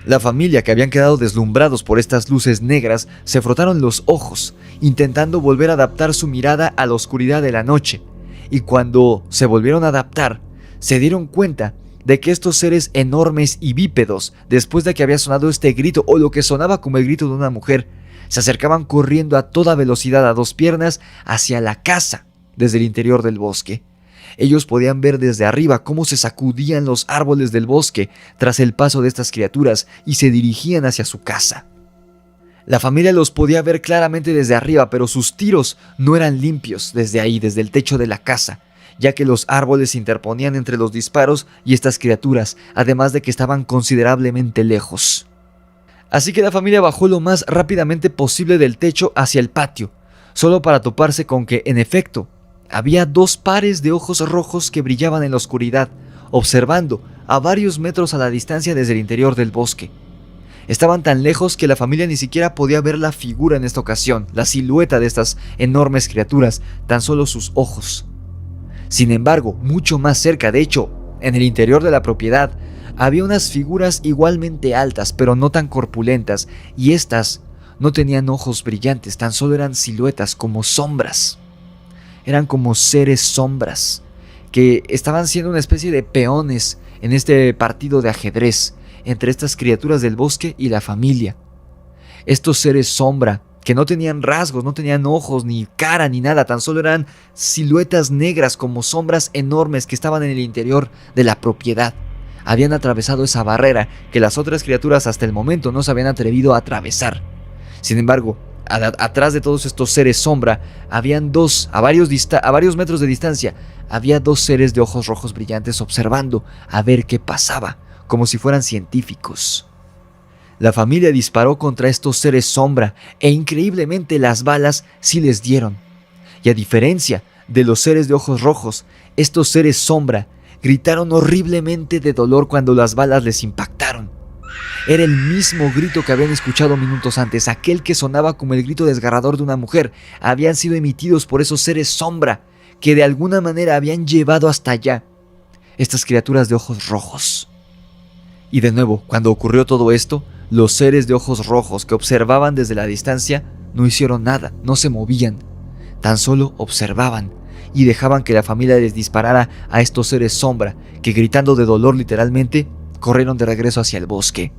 A: La familia, que habían quedado deslumbrados por estas luces negras, se frotaron los ojos, intentando volver a adaptar su mirada a la oscuridad de la noche, y cuando se volvieron a adaptar, se dieron cuenta de que estos seres enormes y bípedos, después de que había sonado este grito o lo que sonaba como el grito de una mujer, se acercaban corriendo a toda velocidad a dos piernas hacia la casa desde el interior del bosque. Ellos podían ver desde arriba cómo se sacudían los árboles del bosque tras el paso de estas criaturas y se dirigían hacia su casa. La familia los podía ver claramente desde arriba, pero sus tiros no eran limpios desde ahí, desde el techo de la casa, ya que los árboles se interponían entre los disparos y estas criaturas, además de que estaban considerablemente lejos. Así que la familia bajó lo más rápidamente posible del techo hacia el patio, solo para toparse con que, en efecto, había dos pares de ojos rojos que brillaban en la oscuridad, observando a varios metros a la distancia desde el interior del bosque. Estaban tan lejos que la familia ni siquiera podía ver la figura en esta ocasión, la silueta de estas enormes criaturas, tan solo sus ojos. Sin embargo, mucho más cerca, de hecho, en el interior de la propiedad, había unas figuras igualmente altas, pero no tan corpulentas, y estas no tenían ojos brillantes, tan solo eran siluetas como sombras. Eran como seres sombras, que estaban siendo una especie de peones en este partido de ajedrez entre estas criaturas del bosque y la familia. Estos seres sombra, que no tenían rasgos, no tenían ojos, ni cara, ni nada, tan solo eran siluetas negras como sombras enormes que estaban en el interior de la propiedad. Habían atravesado esa barrera que las otras criaturas hasta el momento no se habían atrevido a atravesar. Sin embargo, atrás de todos estos seres sombra, habían a varios metros de distancia, había dos seres de ojos rojos brillantes observando a ver qué pasaba, como si fueran científicos. La familia disparó contra estos seres sombra e increíblemente las balas sí les dieron. Y a diferencia de los seres de ojos rojos, estos seres sombra gritaron horriblemente de dolor cuando las balas les impactaron. Era el mismo grito que habían escuchado minutos antes, aquel que sonaba como el grito desgarrador de una mujer. Habían sido emitidos por esos seres sombra que de alguna manera habían llevado hasta allá estas criaturas de ojos rojos. Y de nuevo, cuando ocurrió todo esto, los seres de ojos rojos que observaban desde la distancia no hicieron nada, no se movían, tan solo observaban y dejaban que la familia les disparara a estos seres sombra que, gritando de dolor literalmente, corrieron de regreso hacia el bosque.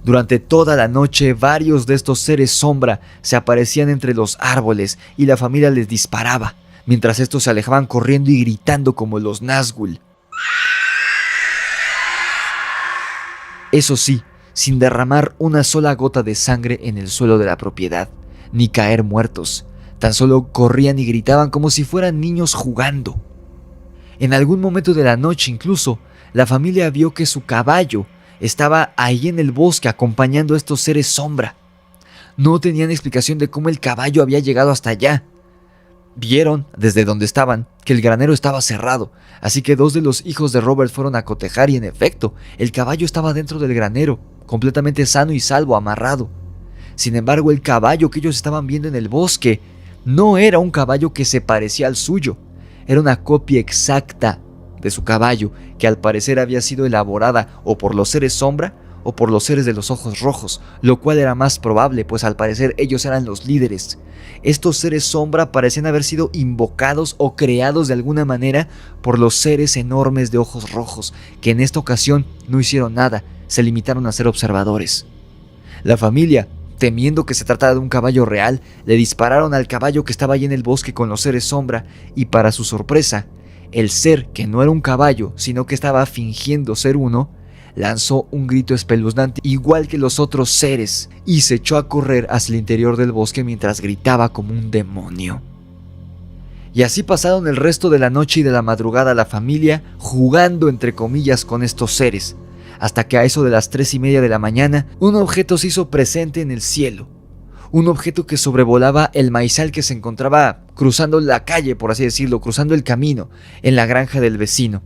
A: Durante toda la noche, varios de estos seres sombra se aparecían entre los árboles y la familia les disparaba, mientras estos se alejaban corriendo y gritando como los Nazgûl. Eso sí, sin derramar una sola gota de sangre en el suelo de la propiedad, ni caer muertos. Tan solo corrían y gritaban como si fueran niños jugando. En algún momento de la noche incluso, la familia vio que su caballo estaba ahí en el bosque acompañando a estos seres sombra. No tenían explicación de cómo el caballo había llegado hasta allá. Vieron desde donde estaban que el granero estaba cerrado, así que 2 de los hijos de Robert fueron a cotejar y en efecto, el caballo estaba dentro del granero, completamente sano y salvo, amarrado. Sin embargo, el caballo que ellos estaban viendo en el bosque no era un caballo que se parecía al suyo, era una copia exacta de su caballo, que al parecer había sido elaborada o por los seres sombra o por los seres de los ojos rojos, lo cual era más probable, pues al parecer ellos eran los líderes. Estos seres sombra parecían haber sido invocados o creados de alguna manera por los seres enormes de ojos rojos, que en esta ocasión no hicieron nada, se limitaron a ser observadores. La familia, temiendo que se tratara de un caballo real, le dispararon al caballo que estaba allí en el bosque con los seres sombra y para su sorpresa, el ser que no era un caballo, sino que estaba fingiendo ser uno, lanzó un grito espeluznante igual que los otros seres y se echó a correr hacia el interior del bosque mientras gritaba como un demonio. Y así pasaron el resto de la noche y de la madrugada la familia jugando entre comillas con estos seres, hasta que a eso de las 3:30 de la mañana un objeto se hizo presente en el cielo. Un objeto que sobrevolaba el maizal que se encontraba cruzando la calle, por así decirlo, cruzando el camino en la granja del vecino.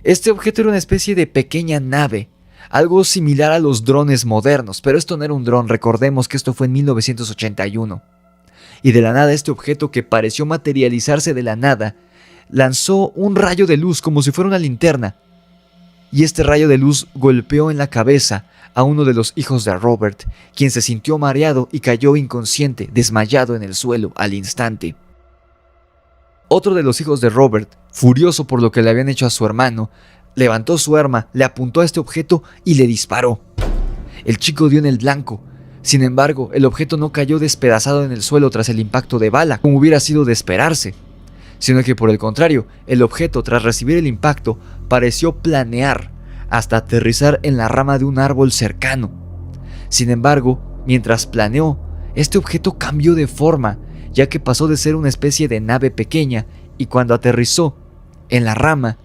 A: Este objeto era una especie de pequeña nave, algo similar a los drones modernos, pero esto no era un dron, recordemos que esto fue en 1981. Y de la nada este objeto que pareció materializarse de la nada, lanzó un rayo de luz como si fuera una linterna. Y este rayo de luz golpeó en la cabeza a uno de los hijos de Robert, quien se sintió mareado y cayó inconsciente, desmayado en el suelo al instante. Otro de los hijos de Robert, furioso por lo que le habían hecho a su hermano, levantó su arma, le apuntó a este objeto y le disparó. El chico dio en el blanco. Sin embargo, el objeto no cayó despedazado en el suelo tras el impacto de bala, como hubiera sido de esperarse, sino que por el contrario, el objeto tras recibir el impacto pareció planear hasta aterrizar en la rama de un árbol cercano. Sin embargo, mientras planeó, este objeto cambió de forma, ya que pasó de ser una especie de nave pequeña y cuando aterrizó en la rama,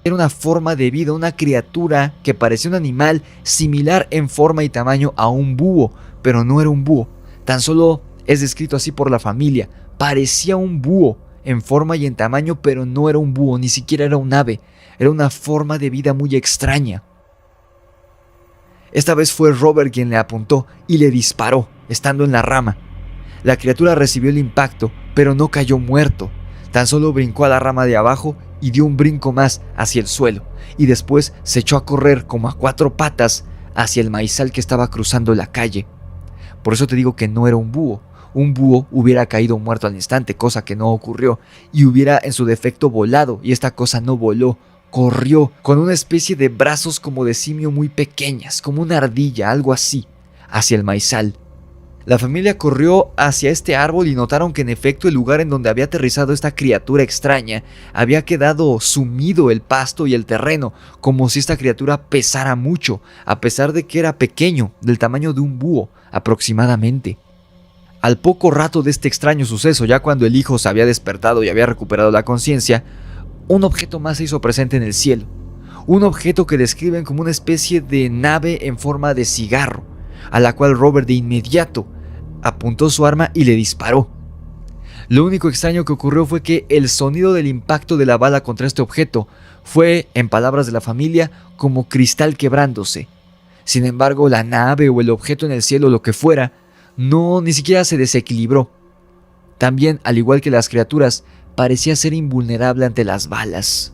A: era una forma de vida, una criatura que parecía un animal similar en forma y tamaño a un búho, pero no era un búho, tan solo es descrito así por la familia, parecía un búho en forma y en tamaño, pero no era un búho, ni siquiera era un ave, era una forma de vida muy extraña. Esta vez fue Robert quien le apuntó y le disparó, estando en la rama. La criatura recibió el impacto, pero no cayó muerto, tan solo brincó a la rama de abajo y dio un brinco más hacia el suelo, y después se echó a correr como a 4 patas hacia el maizal que estaba cruzando la calle. Por eso te digo que no era un búho. Un búho hubiera caído muerto al instante, cosa que no ocurrió, y hubiera en su defecto volado, y esta cosa no voló, corrió con una especie de brazos como de simio muy pequeñas, como una ardilla, algo así, hacia el maizal. La familia corrió hacia este árbol y notaron que en efecto el lugar en donde había aterrizado esta criatura extraña había quedado sumido el pasto y el terreno, como si esta criatura pesara mucho, a pesar de que era pequeño, del tamaño de un búho aproximadamente. Al poco rato de este extraño suceso, ya cuando el hijo se había despertado y había recuperado la conciencia, un objeto más se hizo presente en el cielo. Un objeto que describen como una especie de nave en forma de cigarro, a la cual Robert de inmediato apuntó su arma y le disparó. Lo único extraño que ocurrió fue que el sonido del impacto de la bala contra este objeto fue, en palabras de la familia, como cristal quebrándose. Sin embargo, la nave o el objeto en el cielo, lo que fuera, ni siquiera se desequilibró. También, al igual que las criaturas, parecía ser invulnerable ante las balas.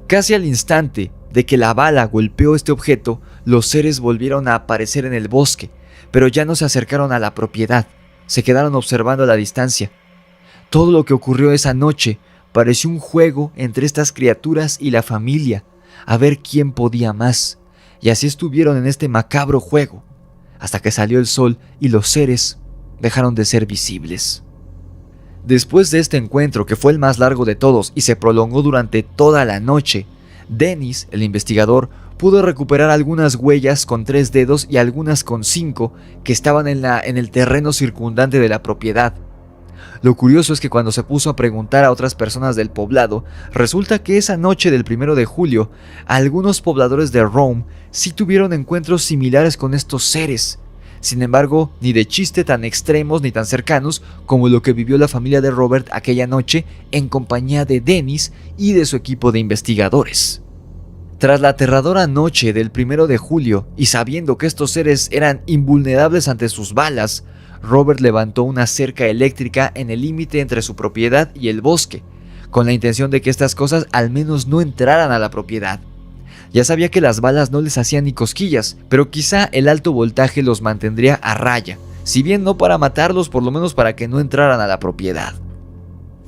A: Casi al instante de que la bala golpeó este objeto, los seres volvieron a aparecer en el bosque, pero ya no se acercaron a la propiedad, se quedaron observando a la distancia. Todo lo que ocurrió esa noche pareció un juego entre estas criaturas y la familia, a ver quién podía más, y así estuvieron en este macabro juego, hasta que salió el sol y los seres dejaron de ser visibles. Después de este encuentro, que fue el más largo de todos y se prolongó durante toda la noche, Dennis, el investigador, pudo recuperar algunas huellas con 3 dedos y algunas con 5 que estaban en el terreno circundante de la propiedad. Lo curioso es que cuando se puso a preguntar a otras personas del poblado, resulta que esa noche del 1 de julio, algunos pobladores de Rome sí tuvieron encuentros similares con estos seres. Sin embargo, ni de chiste tan extremos ni tan cercanos como lo que vivió la familia de Robert aquella noche en compañía de Dennis y de su equipo de investigadores. Tras la aterradora noche del 1 de julio y sabiendo que estos seres eran invulnerables ante sus balas, Robert levantó una cerca eléctrica en el límite entre su propiedad y el bosque, con la intención de que estas cosas al menos no entraran a la propiedad. Ya sabía que las balas no les hacían ni cosquillas, pero quizá el alto voltaje los mantendría a raya, si bien no para matarlos, por lo menos para que no entraran a la propiedad.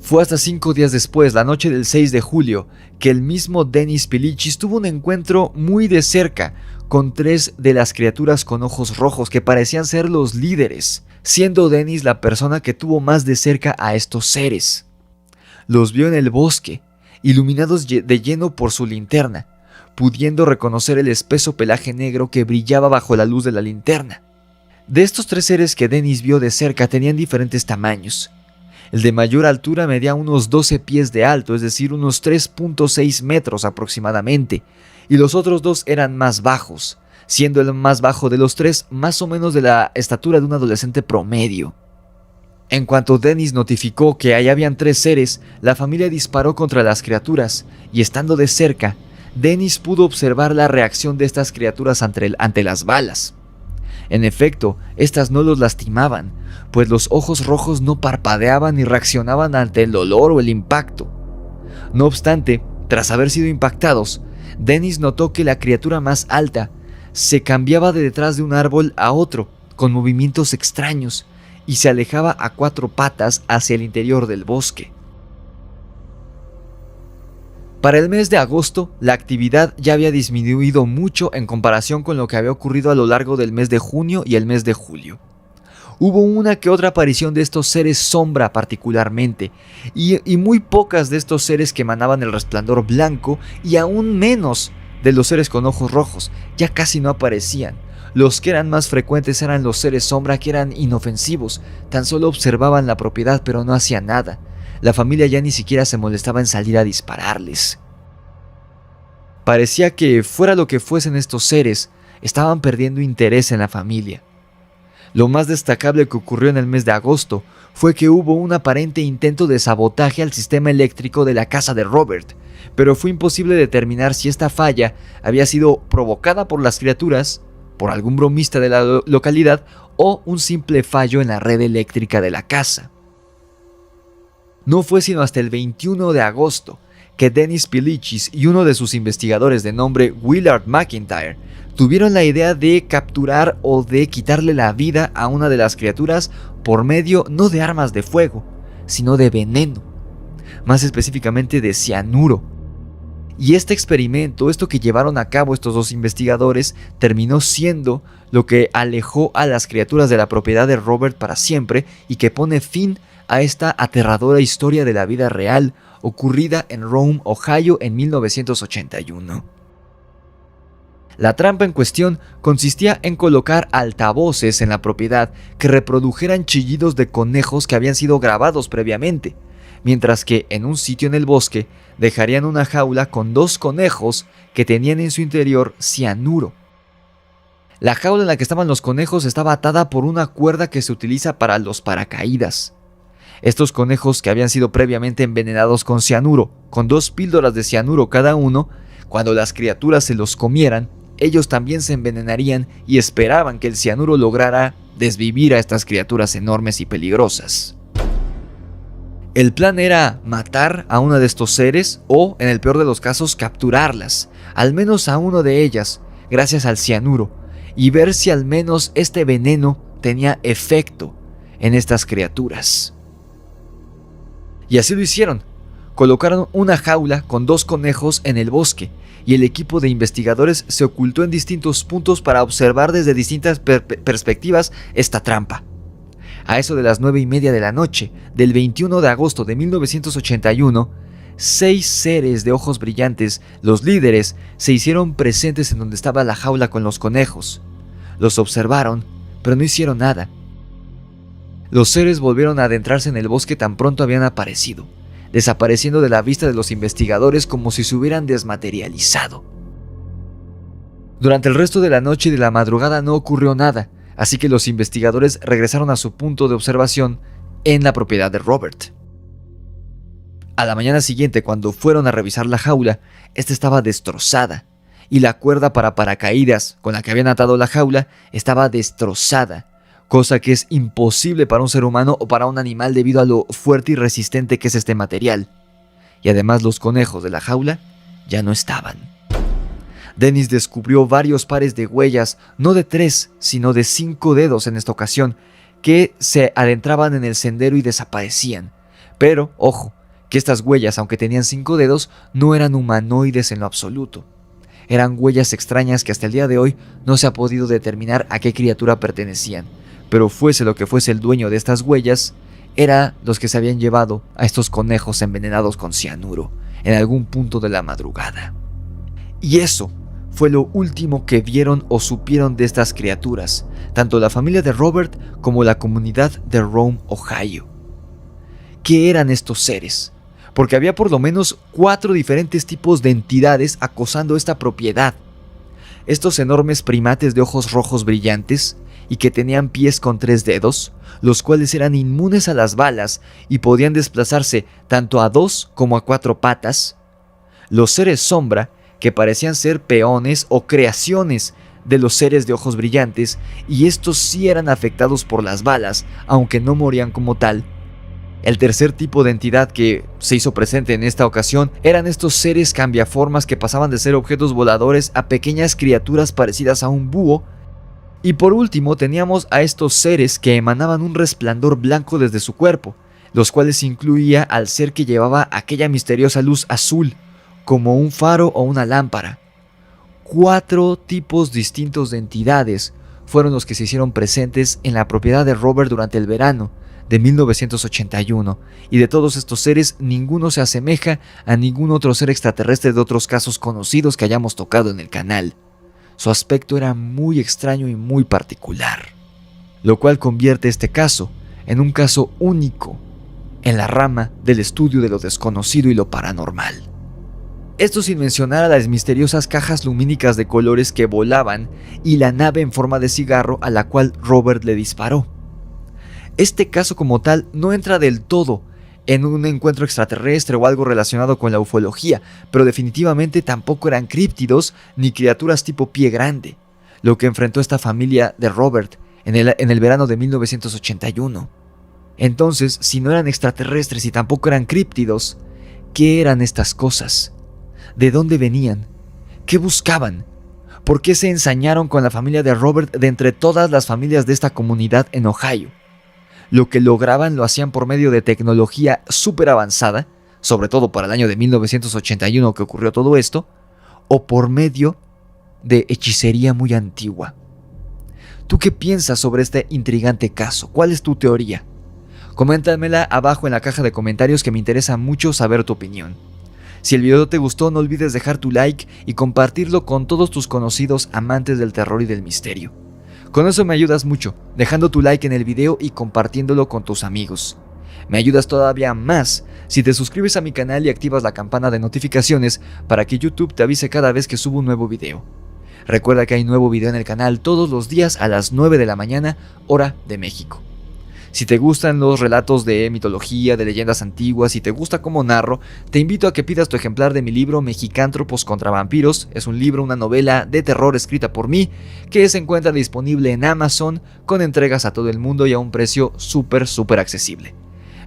A: Fue hasta 5 días después, la noche del 6 de julio, que el mismo Dennis Pilichis tuvo un encuentro muy de cerca con 3 de las criaturas con ojos rojos que parecían ser los líderes, siendo Dennis la persona que tuvo más de cerca a estos seres. Los vio en el bosque, iluminados de lleno por su linterna, pudiendo reconocer el espeso pelaje negro que brillaba bajo la luz de la linterna. De estos 3 seres que Dennis vio de cerca tenían diferentes tamaños. El de mayor altura medía unos 12 pies de alto, es decir, unos 3.6 metros aproximadamente, y los otros 2 eran más bajos, siendo el más bajo de los 3 más o menos de la estatura de un adolescente promedio. En cuanto Dennis notificó que ahí habían 3 seres, la familia disparó contra las criaturas, y estando de cerca, Dennis pudo observar la reacción de estas criaturas ante las balas. En efecto, estas no los lastimaban, pues los ojos rojos no parpadeaban ni reaccionaban ante el dolor o el impacto. No obstante, tras haber sido impactados, Dennis notó que la criatura más alta se cambiaba de detrás de un árbol a otro, con movimientos extraños, y se alejaba a 4 patas hacia el interior del bosque. Para el mes de agosto, la actividad ya había disminuido mucho en comparación con lo que había ocurrido a lo largo del mes de junio y el mes de julio. Hubo una que otra aparición de estos seres sombra particularmente, y muy pocas de estos seres que emanaban el resplandor blanco, y aún menos de los seres con ojos rojos, ya casi no aparecían. Los que eran más frecuentes eran los seres sombra, que eran inofensivos, tan solo observaban la propiedad pero no hacían nada. La familia ya ni siquiera se molestaba en salir a dispararles. Parecía que, fuera lo que fuesen estos seres, estaban perdiendo interés en la familia. Lo más destacable que ocurrió en el mes de agosto fue que hubo un aparente intento de sabotaje al sistema eléctrico de la casa de Robert, pero fue imposible determinar si esta falla había sido provocada por las criaturas, por algún bromista de la localidad o un simple fallo en la red eléctrica de la casa. No fue sino hasta el 21 de agosto que Dennis Pilichis y uno de sus investigadores de nombre Willard McIntyre tuvieron la idea de capturar o de quitarle la vida a una de las criaturas por medio no de armas de fuego, sino de veneno, más específicamente de cianuro. Y este experimento, esto que llevaron a cabo estos 2 investigadores, terminó siendo lo que alejó a las criaturas de la propiedad de Robert para siempre y que pone fin a esta aterradora historia de la vida real ocurrida en Rome, Ohio en 1981. La trampa en cuestión consistía en colocar altavoces en la propiedad que reprodujeran chillidos de conejos que habían sido grabados previamente, mientras que en un sitio en el bosque dejarían una jaula con 2 conejos que tenían en su interior cianuro. La jaula en la que estaban los conejos estaba atada por una cuerda que se utiliza para los paracaídas. Estos conejos, que habían sido previamente envenenados con cianuro, con 2 píldoras de cianuro cada uno, cuando las criaturas se los comieran, ellos también se envenenarían y esperaban que el cianuro lograra desvivir a estas criaturas enormes y peligrosas. El plan era matar a una de estos seres o, en el peor de los casos, capturarlas, al menos a uno de ellas, gracias al cianuro, y ver si al menos este veneno tenía efecto en estas criaturas. Y así lo hicieron. Colocaron una jaula con 2 conejos en el bosque y el equipo de investigadores se ocultó en distintos puntos para observar desde distintas perspectivas esta trampa. A eso de las 9:30 de la noche del 21 de agosto de 1981, 6 seres de ojos brillantes, los líderes, se hicieron presentes en donde estaba la jaula con los conejos. Los observaron, pero no hicieron nada. Los seres volvieron a adentrarse en el bosque tan pronto habían aparecido, desapareciendo de la vista de los investigadores como si se hubieran desmaterializado. Durante el resto de la noche y de la madrugada no ocurrió nada, así que los investigadores regresaron a su punto de observación en la propiedad de Robert. A la mañana siguiente, cuando fueron a revisar la jaula, esta estaba destrozada, y la cuerda para paracaídas con la que habían atado la jaula estaba destrozada, cosa que es imposible para un ser humano o para un animal debido a lo fuerte y resistente que es este material. Y además los conejos de la jaula ya no estaban. Dennis descubrió varios pares de huellas, no de 3, sino de 5 dedos en esta ocasión, que se adentraban en el sendero y desaparecían. Pero, ojo, que estas huellas, aunque tenían 5 dedos, no eran humanoides en lo absoluto. Eran huellas extrañas que hasta el día de hoy no se ha podido determinar a qué criatura pertenecían. Pero fuese lo que fuese el dueño de estas huellas, eran los que se habían llevado a estos conejos envenenados con cianuro en algún punto de la madrugada. Y eso fue lo último que vieron o supieron de estas criaturas, tanto la familia de Robert como la comunidad de Rome, Ohio. ¿Qué eran estos seres? Porque había por lo menos 4 diferentes tipos de entidades acosando esta propiedad. Estos enormes primates de ojos rojos brillantes y que tenían pies con 3 dedos, los cuales eran inmunes a las balas y podían desplazarse tanto a 2 como a 4 patas. Los seres sombra, que parecían ser peones o creaciones de los seres de ojos brillantes, y estos sí eran afectados por las balas, aunque no morían como tal. El tercer tipo de entidad que se hizo presente en esta ocasión eran estos seres cambiaformas que pasaban de ser objetos voladores a pequeñas criaturas parecidas a un búho. Y por último teníamos a estos seres que emanaban un resplandor blanco desde su cuerpo, los cuales incluía al ser que llevaba aquella misteriosa luz azul, como un faro o una lámpara. 4 tipos distintos de entidades fueron los que se hicieron presentes en la propiedad de Robert durante el verano de 1981, y de todos estos seres ninguno se asemeja a ningún otro ser extraterrestre de otros casos conocidos que hayamos tocado en el canal. Su aspecto era muy extraño y muy particular, lo cual convierte este caso en un caso único en la rama del estudio de lo desconocido y lo paranormal. Esto sin mencionar a las misteriosas cajas lumínicas de colores que volaban y la nave en forma de cigarro a la cual Robert le disparó. Este caso como tal no entra del todo en un encuentro extraterrestre o algo relacionado con la ufología, pero definitivamente tampoco eran críptidos ni criaturas tipo pie grande, lo que enfrentó esta familia de Robert en el verano de 1981. Entonces, si no eran extraterrestres y tampoco eran críptidos, ¿qué eran estas cosas? ¿De dónde venían? ¿Qué buscaban? ¿Por qué se ensañaron con la familia de Robert de entre todas las familias de esta comunidad en Ohio? Lo que lograban lo hacían por medio de tecnología súper avanzada, sobre todo para el año de 1981 que ocurrió todo esto, o por medio de hechicería muy antigua. ¿Tú qué piensas sobre este intrigante caso? ¿Cuál es tu teoría? Coméntamela abajo en la caja de comentarios, que me interesa mucho saber tu opinión. Si el video te gustó, no olvides dejar tu like y compartirlo con todos tus conocidos amantes del terror y del misterio. Con eso me ayudas mucho, dejando tu like en el video y compartiéndolo con tus amigos. Me ayudas todavía más si te suscribes a mi canal y activas la campana de notificaciones para que YouTube te avise cada vez que subo un nuevo video. Recuerda que hay nuevo video en el canal todos los días a las 9 de la mañana, hora de México. Si te gustan los relatos de mitología, de leyendas antiguas, y te gusta cómo narro, te invito a que pidas tu ejemplar de mi libro Mexicántropos contra Vampiros. Es un libro, una novela de terror escrita por mí, que se encuentra disponible en Amazon con entregas a todo el mundo y a un precio súper accesible.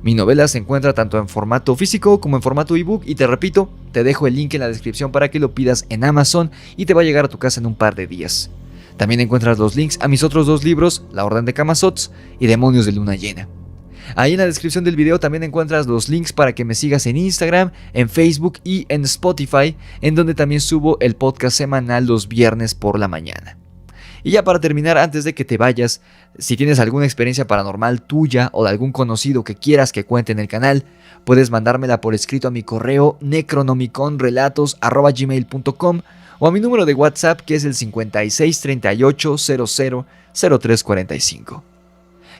A: Mi novela se encuentra tanto en formato físico como en formato ebook, y te repito, te dejo el link en la descripción para que lo pidas en Amazon y te va a llegar a tu casa en un par de días. También encuentras los links a mis otros 2 libros, La Orden de Camazotz y Demonios de Luna Llena. Ahí en la descripción del video también encuentras los links para que me sigas en Instagram, en Facebook y en Spotify, en donde también subo el podcast semanal los viernes por la mañana. Y ya para terminar, antes de que te vayas, si tienes alguna experiencia paranormal tuya o de algún conocido que quieras que cuente en el canal, puedes mandármela por escrito a mi correo necronomiconrelatos@gmail.com o a mi número de WhatsApp, que es el 5638000345.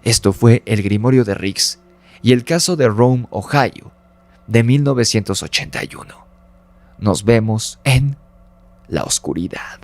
A: Esto fue El Grimorio de Riggs y el caso de Rome, Ohio, de 1981. Nos vemos en la oscuridad.